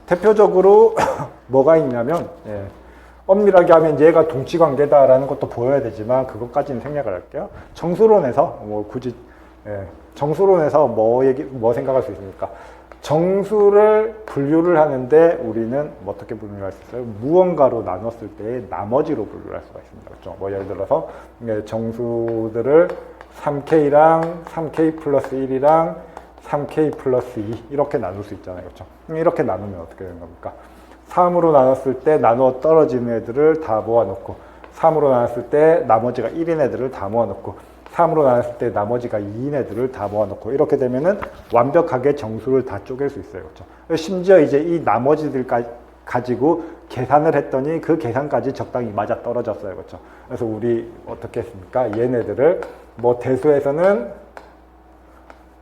대표적으로 뭐가 있냐면 엄밀하게 하면 얘가 동치 관계다라는 것도 보여야 되지만 그것까지는 생략을 할게요. 정수론에서 뭐 굳이 예, 정수론에서 뭐 생각할 수 있습니까? 정수를 분류를 하는데 우리는 어떻게 분류할 수 있어요? 무언가로 나눴을 때 나머지로 분류할 수가 있습니다. 그렇죠? 뭐 예를 들어서 정수들을 3K랑 3K 플러스 1이랑 3K 플러스 2 이렇게 나눌 수 있잖아요. 그렇죠? 이렇게 나누면 어떻게 되는 겁니까? 3으로 나눴을 때 나누어 떨어지는 애들을 다 모아놓고 3으로 나눴을 때 나머지가 1인 애들을 다 모아놓고 3으로 나눴을 때 나머지가 2인 애들을 다 모아놓고 이렇게 되면은 완벽하게 정수를 다 쪼갤 수 있어요. 그렇죠? 심지어 이제 이 나머지들까지 가지고 계산을 했더니 그 계산까지 적당히 맞아 떨어졌어요. 그렇죠? 그래서 우리 어떻게 했습니까? 얘네들을 뭐 대수에서는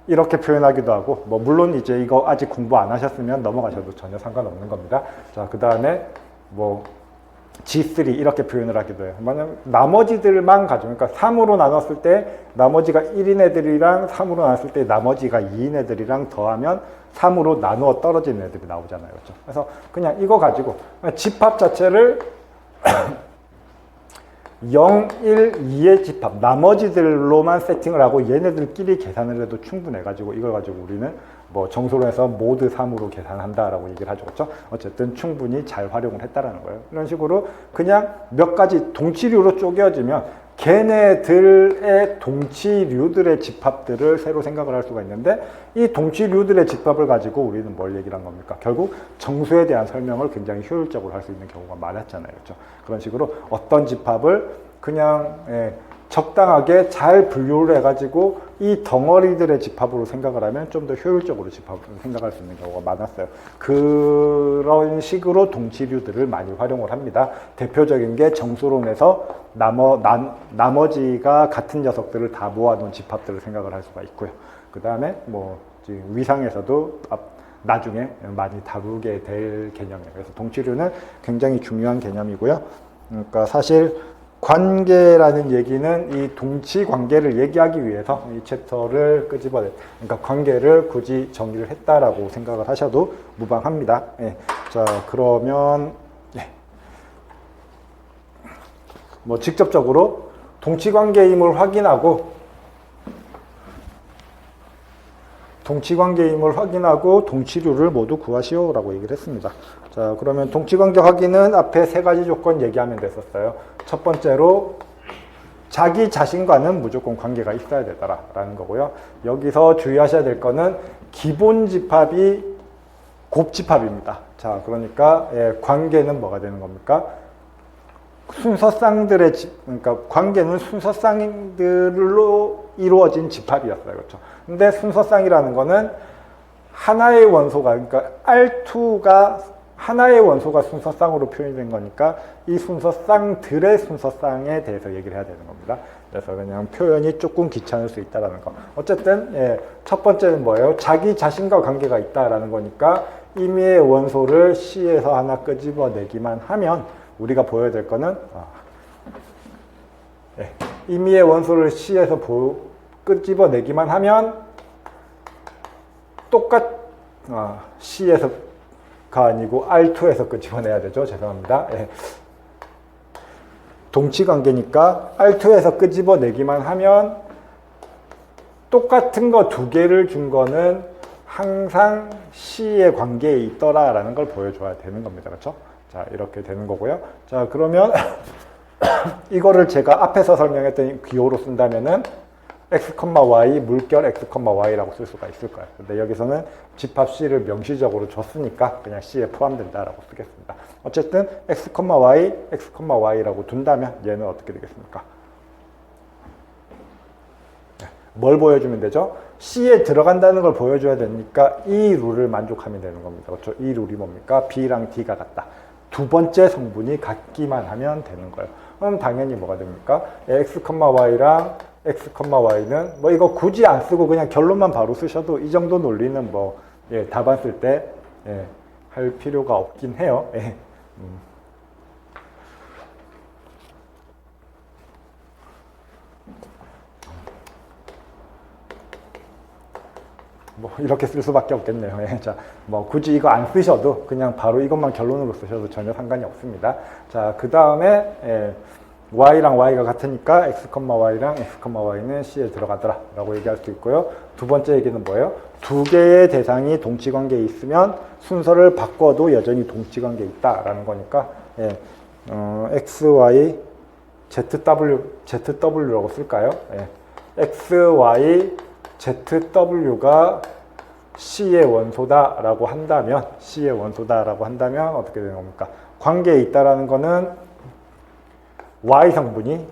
이렇게 표현하기도 하고 뭐 물론 이제 이거 아직 공부 안 하셨으면 넘어가셔도 전혀 상관없는 겁니다. 자, 그 다음에 뭐 G3 이렇게 표현을 하기도 해요. 만약 나머지들만 가지고 그러니까 3으로 나눴을 때 나머지가 1인 애들이랑 3으로 나눴을 때 나머지가 2인 애들이랑 더하면 3으로 나누어 떨어지는 애들이 나오잖아요. 그렇죠? 그래서 그냥 이거 가지고 집합 자체를 0, 1, 2의 집합 나머지들로만 세팅을 하고 얘네들끼리 계산을 해도 충분해가지고 이걸 가지고 우리는 뭐 정수론에서 모드 3으로 계산한다라고 얘기를 하죠. 그렇죠? 어쨌든 충분히 잘 활용을 했다라는 거예요. 이런 식으로 그냥 몇 가지 동치류로 쪼개어지면 걔네들의 동치류들의 집합들을 새로 생각을 할 수가 있는데 이 동치류들의 집합을 가지고 우리는 뭘 얘기를 한 겁니까? 결국 정수에 대한 설명을 굉장히 효율적으로 할 수 있는 경우가 많았잖아요. 그렇죠? 그런 식으로 어떤 집합을 그냥 적당하게 잘 분류를 해가지고 이 덩어리들의 집합으로 생각을 하면 좀 더 효율적으로 집합을 생각할 수 있는 경우가 많았어요. 그런 식으로 동치류들을 많이 활용을 합니다. 대표적인 게 정수론에서 나머지가 같은 녀석들을 다 모아놓은 집합들을 생각을 할 수가 있고요. 그 다음에 뭐 위상에서도 나중에 많이 다루게 될 개념이에요. 그래서 동치류는 굉장히 중요한 개념이고요. 그러니까 사실 관계라는 얘기는 이 동치 관계를 얘기하기 위해서 이 챕터를 끄집어내, 그러니까 관계를 굳이 정의를 했다라고 생각을 하셔도 무방합니다. 예. 자, 그러면 뭐 직접적으로 동치 관계임을 확인하고 동치류를 모두 구하시오라고 얘기를 했습니다. 자, 그러면 동치관계 확인은 앞에 세 가지 조건 얘기하면 됐었어요. 첫 번째로 자기 자신과는 무조건 관계가 있어야 되더라라는 거고요. 여기서 주의하셔야 될 거는 기본 집합이 곱집합입니다. 자, 그러니까 관계는 뭐가 되는 겁니까? 순서쌍들의 그러니까 관계는 순서쌍들로 이루어진 집합이었어요. 그렇죠? 근데 순서쌍이라는 거는 하나의 원소가, 그러니까 R2가 하나의 원소가 순서쌍으로 표현이 된 거니까 이 순서쌍들의 순서쌍에 대해서 얘기를 해야 되는 겁니다. 그래서 그냥 표현이 조금 귀찮을 수 있다는 거. 어쨌든 첫 번째는 뭐예요? 자기 자신과 관계가 있다라는 거니까 임의의 원소를 C에서 하나 끄집어내기만 하면 우리가 보여야 될 거는 임의의 원소를 C에서 끄집어내기만 하면 C에서가 아니고 R2에서 끄집어내야 되죠. 죄송합니다. 동치관계니까 R2에서 끄집어내기만 하면 똑같은 거 두 개를 준 거는 항상 C의 관계에 있더라라는 걸 보여줘야 되는 겁니다. 그렇죠? 자, 이렇게 되는 거고요. 자, 그러면 이거를 제가 앞에서 설명했던 기호로 쓴다면은 x, y, 물결 x, y라고 쓸 수가 있을 거예요. 근데 여기서는 집합 C를 명시적으로 줬으니까 그냥 C에 포함된다라고 쓰겠습니다. 어쨌든 x, y, x, y라고 둔다면 얘는 어떻게 되겠습니까? 뭘 보여주면 되죠? C에 들어간다는 걸 보여줘야 되니까 이 룰을 만족하면 되는 겁니다. 그렇죠? 이 룰이 뭡니까? B랑 D가 같다. 두 번째 성분이 같기만 하면 되는 거예요. 그럼 당연히 뭐가 됩니까? x, y랑 x, y는 뭐 이거 굳이 안 쓰고 그냥 결론만 바로 쓰셔도 이 정도 논리는 뭐 답안 쓸 때 할 필요가 없긴 해요. 뭐 이렇게 쓸 수밖에 없겠네요. 자, 뭐 굳이 이거 안 쓰셔도 그냥 바로 이것만 결론으로 쓰셔도 전혀 상관이 없습니다. 자, 그 다음에 y랑 y가 같으니까 x, y랑 x, y는 c에 들어가더라 라고 얘기할 수 있고요. 두 번째 얘기는 뭐예요? 두 개의 대상이 동치관계에 있으면 순서를 바꿔도 여전히 동치관계에 있다라는 거니까 예, x, y, zw라고 쓸까요? 예, x, y, zw가 c의 원소다라고 한다면 어떻게 되는 겁니까? 관계에 있다라는 거는 y 성분이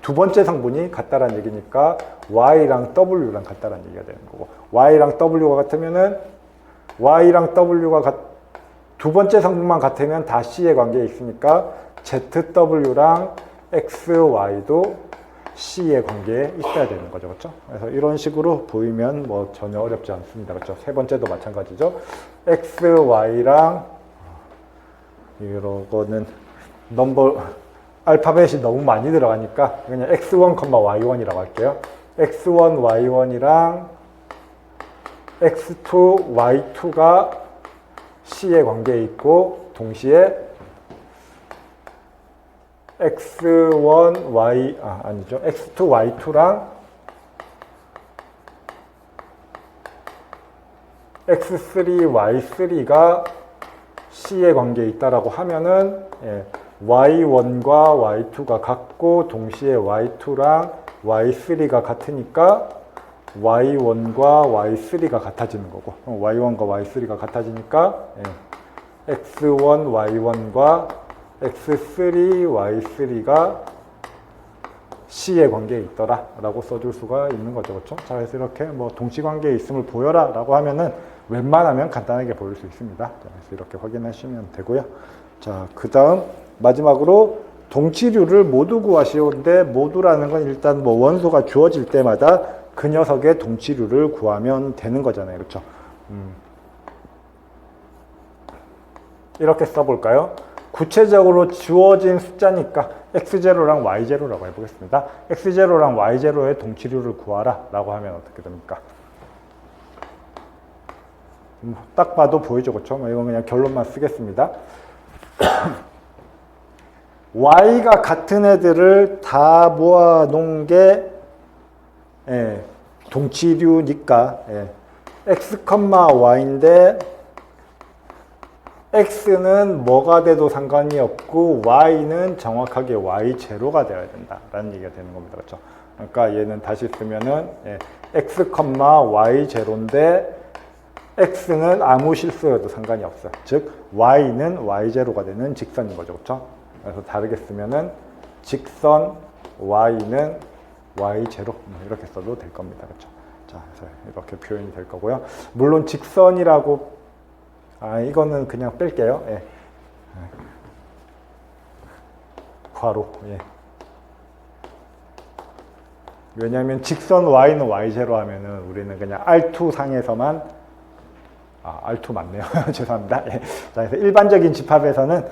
두 번째 성분이 같다라는 얘기니까 y랑 w랑 같다라는 얘기가 되는 거고, y랑 w가 같으면은 y랑 w가 두 번째 성분만 같으면 다 c의 관계에 있으니까 zw랑 xy도 c의 관계에 있어야 되는 거죠, 그렇죠? 그래서 이런 식으로 보이면 뭐 전혀 어렵지 않습니다, 그렇죠? 세 번째도 마찬가지죠. xy랑 이거는 알파벳이 너무 많이 들어가니까 그냥 x1, y1이라고 할게요. x1, y1이랑 x2, y2가 c의 관계에 있고 동시에 x1, x2, y2랑 x3, y3가 c의 관계에 있다라고 하면은 예, y1과 y2가 같고 동시에 y2랑 y3가 같으니까 y1과 y3가 같아지는 거고, y1과 y3가 같아지니까 예, x1, y1과 x3, y3가 c의 관계에 있더라 라고 써줄 수가 있는 거죠, 그렇죠? 자, 그래서 이렇게 뭐 동치관계에 있음을 보여라 라고 하면은 웬만하면 간단하게 보일 수 있습니다. 자, 그래서 이렇게 확인하시면 되고요. 자, 그 다음 마지막으로 동치류를 모두 구하시오인데, 모두라는 건 일단 뭐 원소가 주어질 때마다 그 녀석의 동치류를 구하면 되는 거잖아요, 그렇죠? 이렇게 써볼까요? 구체적으로 주어진 숫자니까 x0랑 y0라고 해보겠습니다. x0랑 y0의 동치류를 구하라 라고 하면 어떻게 됩니까? 딱 봐도 보이죠, 그렇죠? 이건 그냥 결론만 쓰겠습니다. y가 같은 애들을 다 모아놓은 게 예, 동치류니까 예, x, y인데 x는 뭐가 돼도 상관이 없고 y는 정확하게 y0가 되어야 된다라는 얘기가 되는 겁니다, 그렇죠? 그러니까 얘는 다시 쓰면은 예, x, y0인데 x는 아무 실수여도 상관이 없어요. 즉 y는 y0가 되는 직선인 거죠, 그렇죠? 그래서 다르게 쓰면은 직선 y는 y0 이렇게 써도 될 겁니다, 그렇죠? 자, 그래서 이렇게 표현이 될 거고요. 물론 직선이라고 이거는 그냥 뺄게요. 예. 괄호. 예. 왜냐하면 직선 y는 y0 하면은 우리는 그냥 R2 상에서만 R2 맞네요. 죄송합니다. 예. 자, 그래서 일반적인 집합에서는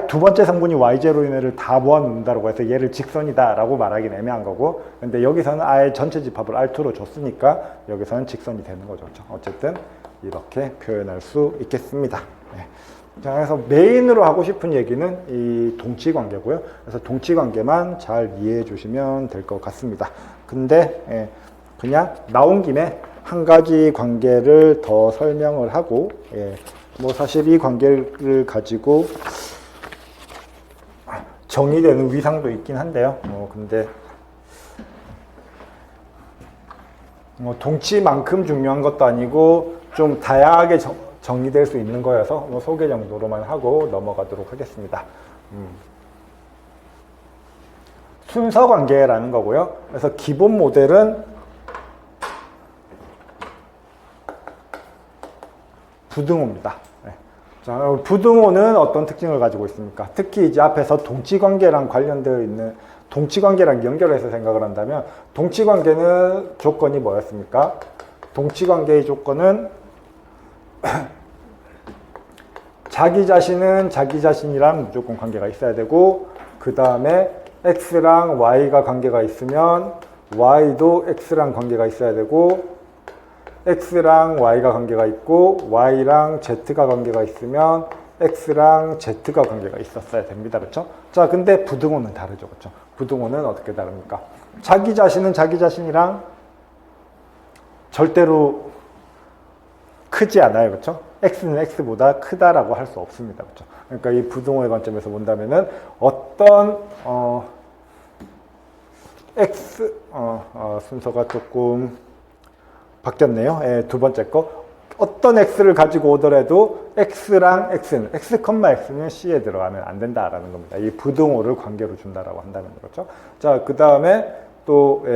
두 번째 성분이 y0인 애를 다 모아놓는다고 해서 얘를 직선이다라고 말하기는 애매한 거고, 근데 여기서는 아예 전체 집합을 R2로 줬으니까 여기서는 직선이 되는 거죠. 어쨌든 이렇게 표현할 수 있겠습니다. 네. 자, 그래서 메인으로 하고 싶은 얘기는 이 동치관계고요. 그래서 동치관계만 잘 이해해 주시면 될 것 같습니다. 근데 그냥 나온 김에 한 가지 관계를 더 설명을 하고, 뭐 사실 이 관계를 가지고 정의되는 위상도 있긴 한데요. 근데 동치만큼 중요한 것도 아니고 좀 다양하게 정의될 수 있는 거여서 소개 정도로만 하고 넘어가도록 하겠습니다. 순서 관계라는 거고요. 그래서 기본 모델은 부등호입니다. 자, 부등호는 어떤 특징을 가지고 있습니까? 특히 이제 앞에서 동치관계랑 관련되어 있는 동치관계랑 연결해서 생각을 한다면, 동치관계는 조건이 뭐였습니까? 동치관계의 조건은 자기 자신은 자기 자신이랑 무조건 관계가 있어야 되고, 그 다음에 x랑 y가 관계가 있으면 y도 x랑 관계가 있어야 되고, x랑 y가 관계가 있고 y랑 z가 관계가 있으면 x랑 z가 관계가 있었어야 됩니다. 그렇죠? 자, 근데 부등호는 다르죠. 그렇죠? 부등호는 어떻게 다릅니까? 자기 자신은 자기 자신이랑 절대로 크지 않아요. 그렇죠? x는 x보다 크다라고 할 수 없습니다. 그렇죠? 그러니까 이 부등호의 관점에서 본다면은 어떤 x 순서가 조금 바뀌었네요. 예, 두 번째 거. 어떤 x를 가지고 오더라도 x랑 x는 x는 c에 들어가면 안 된다라는 겁니다. 이 부등호를 관계로 준다라고 한다는 거죠. 자, 그 다음에 또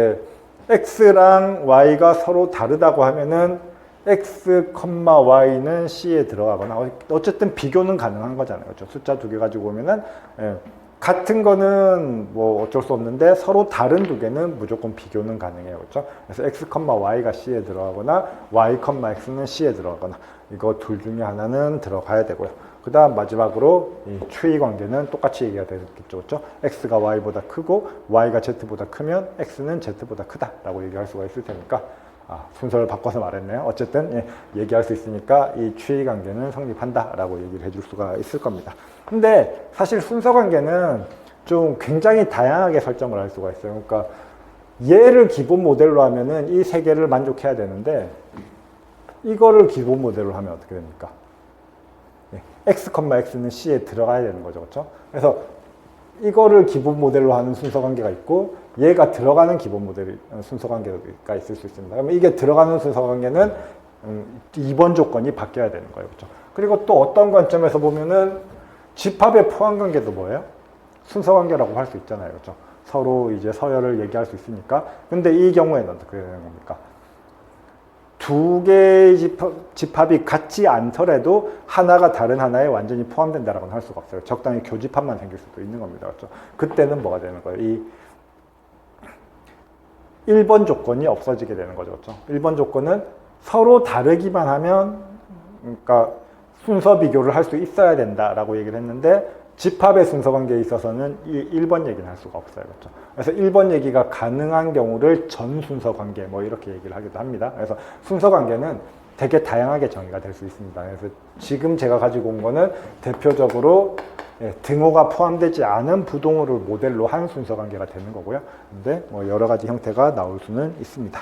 x랑 y가 서로 다르다고 하면은 x, y는 c에 들어가거나 어쨌든 비교는 가능한 거잖아요. 그렇죠? 숫자 두 개 가지고 오면은 같은 거는 뭐 어쩔 수 없는데 서로 다른 두 개는 무조건 비교는 가능해요. 그렇죠? 그래서 x, y가 c에 들어가거나 y, x는 c에 들어가거나 이거 둘 중에 하나는 들어가야 되고요. 그 다음 마지막으로 이 추이 관계는 똑같이 얘기가 되겠죠. 그렇죠? x가 y보다 크고 y가 z보다 크면 x는 z보다 크다라고 얘기할 수가 있을 테니까 순서를 바꿔서 말했네요. 어쨌든 얘기할 수 있으니까 이 추이 관계는 성립한다라고 얘기를 해줄 수가 있을 겁니다. 근데 사실 순서 관계는 좀 굉장히 다양하게 설정을 할 수가 있어요. 그러니까 얘를 기본 모델로 하면은 이 세 개를 만족해야 되는데 이거를 기본 모델로 하면 어떻게 됩니까? x, x는 c에 들어가야 되는 거죠. 그렇죠? 그래서 이거를 기본 모델로 하는 순서 관계가 있고 얘가 들어가는 기본 모델 순서 관계가 있을 수 있습니다. 그러면 이게 들어가는 순서 관계는 2번 조건이 바뀌어야 되는 거예요. 그렇죠? 그리고 또 어떤 관점에서 보면은 집합의 포함 관계도 뭐예요? 순서 관계라고 할 수 있잖아요. 그렇죠? 서로 이제 서열을 얘기할 수 있으니까. 근데 이 경우에는 어떻게 되는 겁니까? 두 개의 집합이 같지 않더라도 하나가 다른 하나에 완전히 포함된다라고는 할 수가 없어요. 적당히 교집합만 생길 수도 있는 겁니다. 그렇죠? 그때는 뭐가 되는 거예요? 이 1번 조건이 없어지게 되는 거죠. 그렇죠? 1번 조건은 서로 다르기만 하면, 그러니까 순서 비교를 할 수 있어야 된다라고 얘기를 했는데, 집합의 순서 관계에 있어서는 이 1번 얘기는 할 수가 없어요. 그렇죠? 그래서 1번 얘기가 가능한 경우를 전순서 관계, 뭐 이렇게 얘기를 하기도 합니다. 그래서 순서 관계는 되게 다양하게 정의가 될 수 있습니다. 그래서 지금 제가 가지고 온 거는 대표적으로 등호가 포함되지 않은 부등호를 모델로 한 순서 관계가 되는 거고요. 근데 뭐 여러 가지 형태가 나올 수는 있습니다.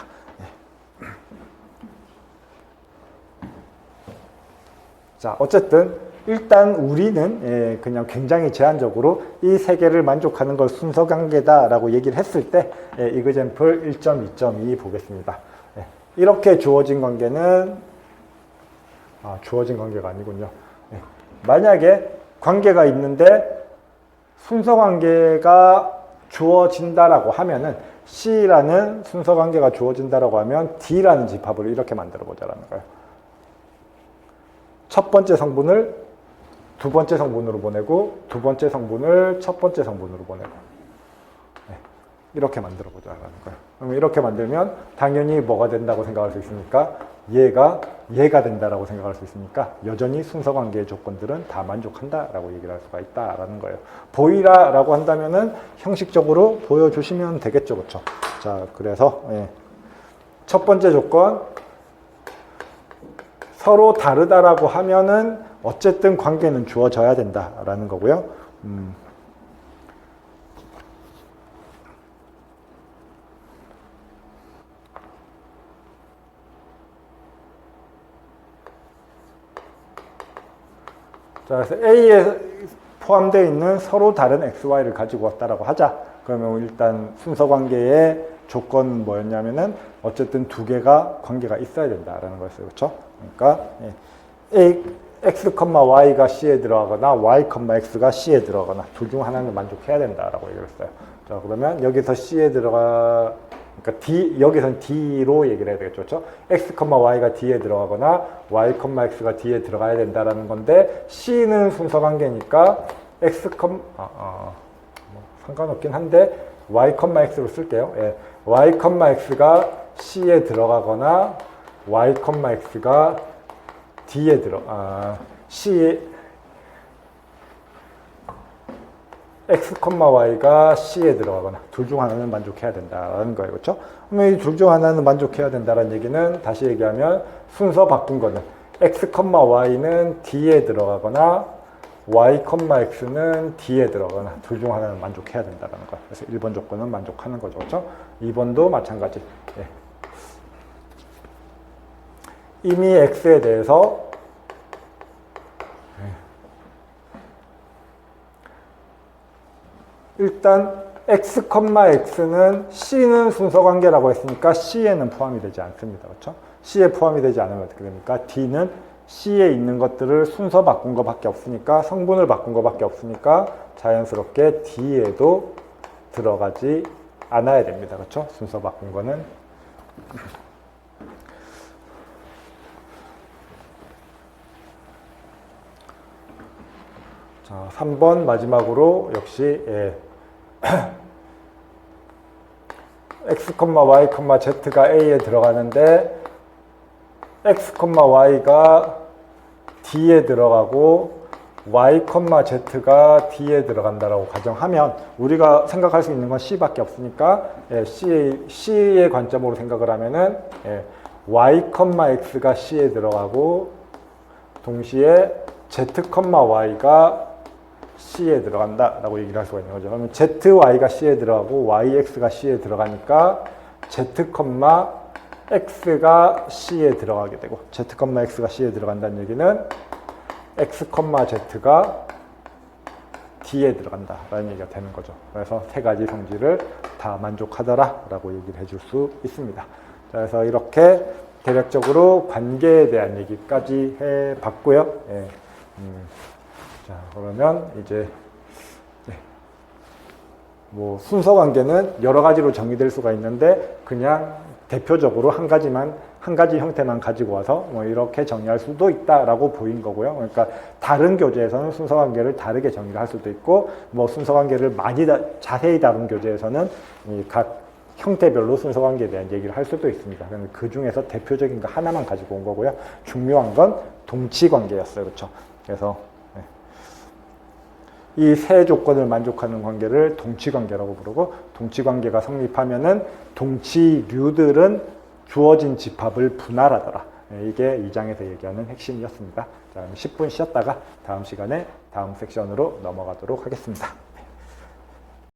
자, 어쨌든 일단 우리는 그냥 굉장히 제한적으로 이 세 개를 만족하는 걸 순서 관계다라고 얘기를 했을 때 이그젬플 1.2.2 보겠습니다. 이렇게 주어진 관계는 주어진 관계가 아니군요. 만약에 관계가 있는데 순서 관계가 주어진다라고 하면은 C라는 순서 관계가 주어진다라고 하면 D라는 집합을 이렇게 만들어 보자라는 거예요. 첫 번째 성분을 두 번째 성분으로 보내고 두 번째 성분을 첫 번째 성분으로 보내고 이렇게 만들어 보자라는 거예요. 그럼 이렇게 만들면 당연히 뭐가 된다고 생각할 수 있으니까 얘가 된다라고 생각할 수 있으니까 여전히 순서 관계의 조건들은 다 만족한다라고 얘기를 할 수가 있다라는 거예요. 보이라라고 한다면은 형식적으로 보여주시면 되겠죠, 그렇죠? 자, 그래서 첫 번째 조건 서로 다르다라고 하면은 어쨌든 관계는 주어져야 된다라는 거고요. 자, 그래서 A에 포함되어 있는 서로 다른 XY를 가지고 왔다라고 하자. 그러면 일단 순서 관계의 조건은 뭐였냐면은 어쨌든 두 개가 관계가 있어야 된다라는 거였어요. 그렇죠? 그러니까 X, Y가 C에 들어가거나 Y, X가 C에 들어가거나 둘 중 하나는 만족해야 된다라고 얘기를 했어요. 자, 그러면 여기서 C에 들어가 그러니까 여기서는 D로 얘기를 해야 되겠죠. 그렇죠? X, Y가 D에 들어가거나 Y, X가 D에 들어가야 된다라는 건데 C는 순서 관계니까 X, 뭐 상관없긴 한데 Y, X로 쓸게요. Y, X가 C에 들어가거나 Y, X가 D에 X, Y가 C에 들어가거나 둘 중 하나는 만족해야 된다는 거예요. 그렇죠? 그러면 이 둘 중 하나는 만족해야 된다는 얘기는 다시 얘기하면 순서 바꾼 거는 X, Y는 D에 들어가거나 y, x는 D에 들어가거나 둘 중 하나는 만족해야 된다는 거. 그래서 1번 조건은 만족하는 거죠. 그렇죠? 2번도 마찬가지. 예. 이미 x에 대해서 일단 x, x는 c는 순서 관계라고 했으니까 c에는 포함이 되지 않습니다. 그렇죠? c에 포함이 되지 않으면 어떻게 됩니까? d는 c에 있는 것들을 순서 바꾼 것밖에 없으니까 성분을 바꾼 것밖에 없으니까 자연스럽게 d에도 들어가지 않아야 됩니다. 그렇죠? 순서 바꾼 거는. 자, 3번 마지막으로 역시 x, y, z가 a에 들어가는데 x, y가 d에 들어가고 y, z가 d에 들어간다라고 가정하면 우리가 생각할 수 있는 건 c밖에 없으니까 c의 관점으로 생각을 하면은 y, x가 c에 들어가고 동시에 z, y가 C에 들어간다라고 얘기를 할 수가 있는 거죠. 그러면 ZY가 C에 들어가고 YX가 C에 들어가니까 Z, X가 C에 들어가게 되고 Z, X가 C에 들어간다는 얘기는 X, Z가 D에 들어간다라는 얘기가 되는 거죠. 그래서 세 가지 성질을 다 만족하더라라고 얘기를 해줄 수 있습니다. 자, 그래서 이렇게 대략적으로 관계에 대한 얘기까지 해봤고요. 자, 그러면 이제 뭐 순서 관계는 여러 가지로 정의될 수가 있는데 그냥 대표적으로 한 가지 형태만 가지고 와서 뭐 이렇게 정의할 수도 있다라고 보인 거고요. 그러니까 다른 교재에서는 순서 관계를 다르게 정의를 할 수도 있고 뭐 순서 관계를 자세히 다룬 교재에서는 각 형태별로 순서 관계에 대한 얘기를 할 수도 있습니다. 그 중에서 대표적인 거 하나만 가지고 온 거고요. 중요한 건 동치 관계였어요. 그렇죠? 그래서 이 세 조건을 만족하는 관계를 동치관계라고 부르고 동치관계가 성립하면은 동치류들은 주어진 집합을 분할하더라. 이게 2장에서 얘기하는 핵심이었습니다. 자, 10분 쉬었다가 다음 시간에 다음 섹션으로 넘어가도록 하겠습니다.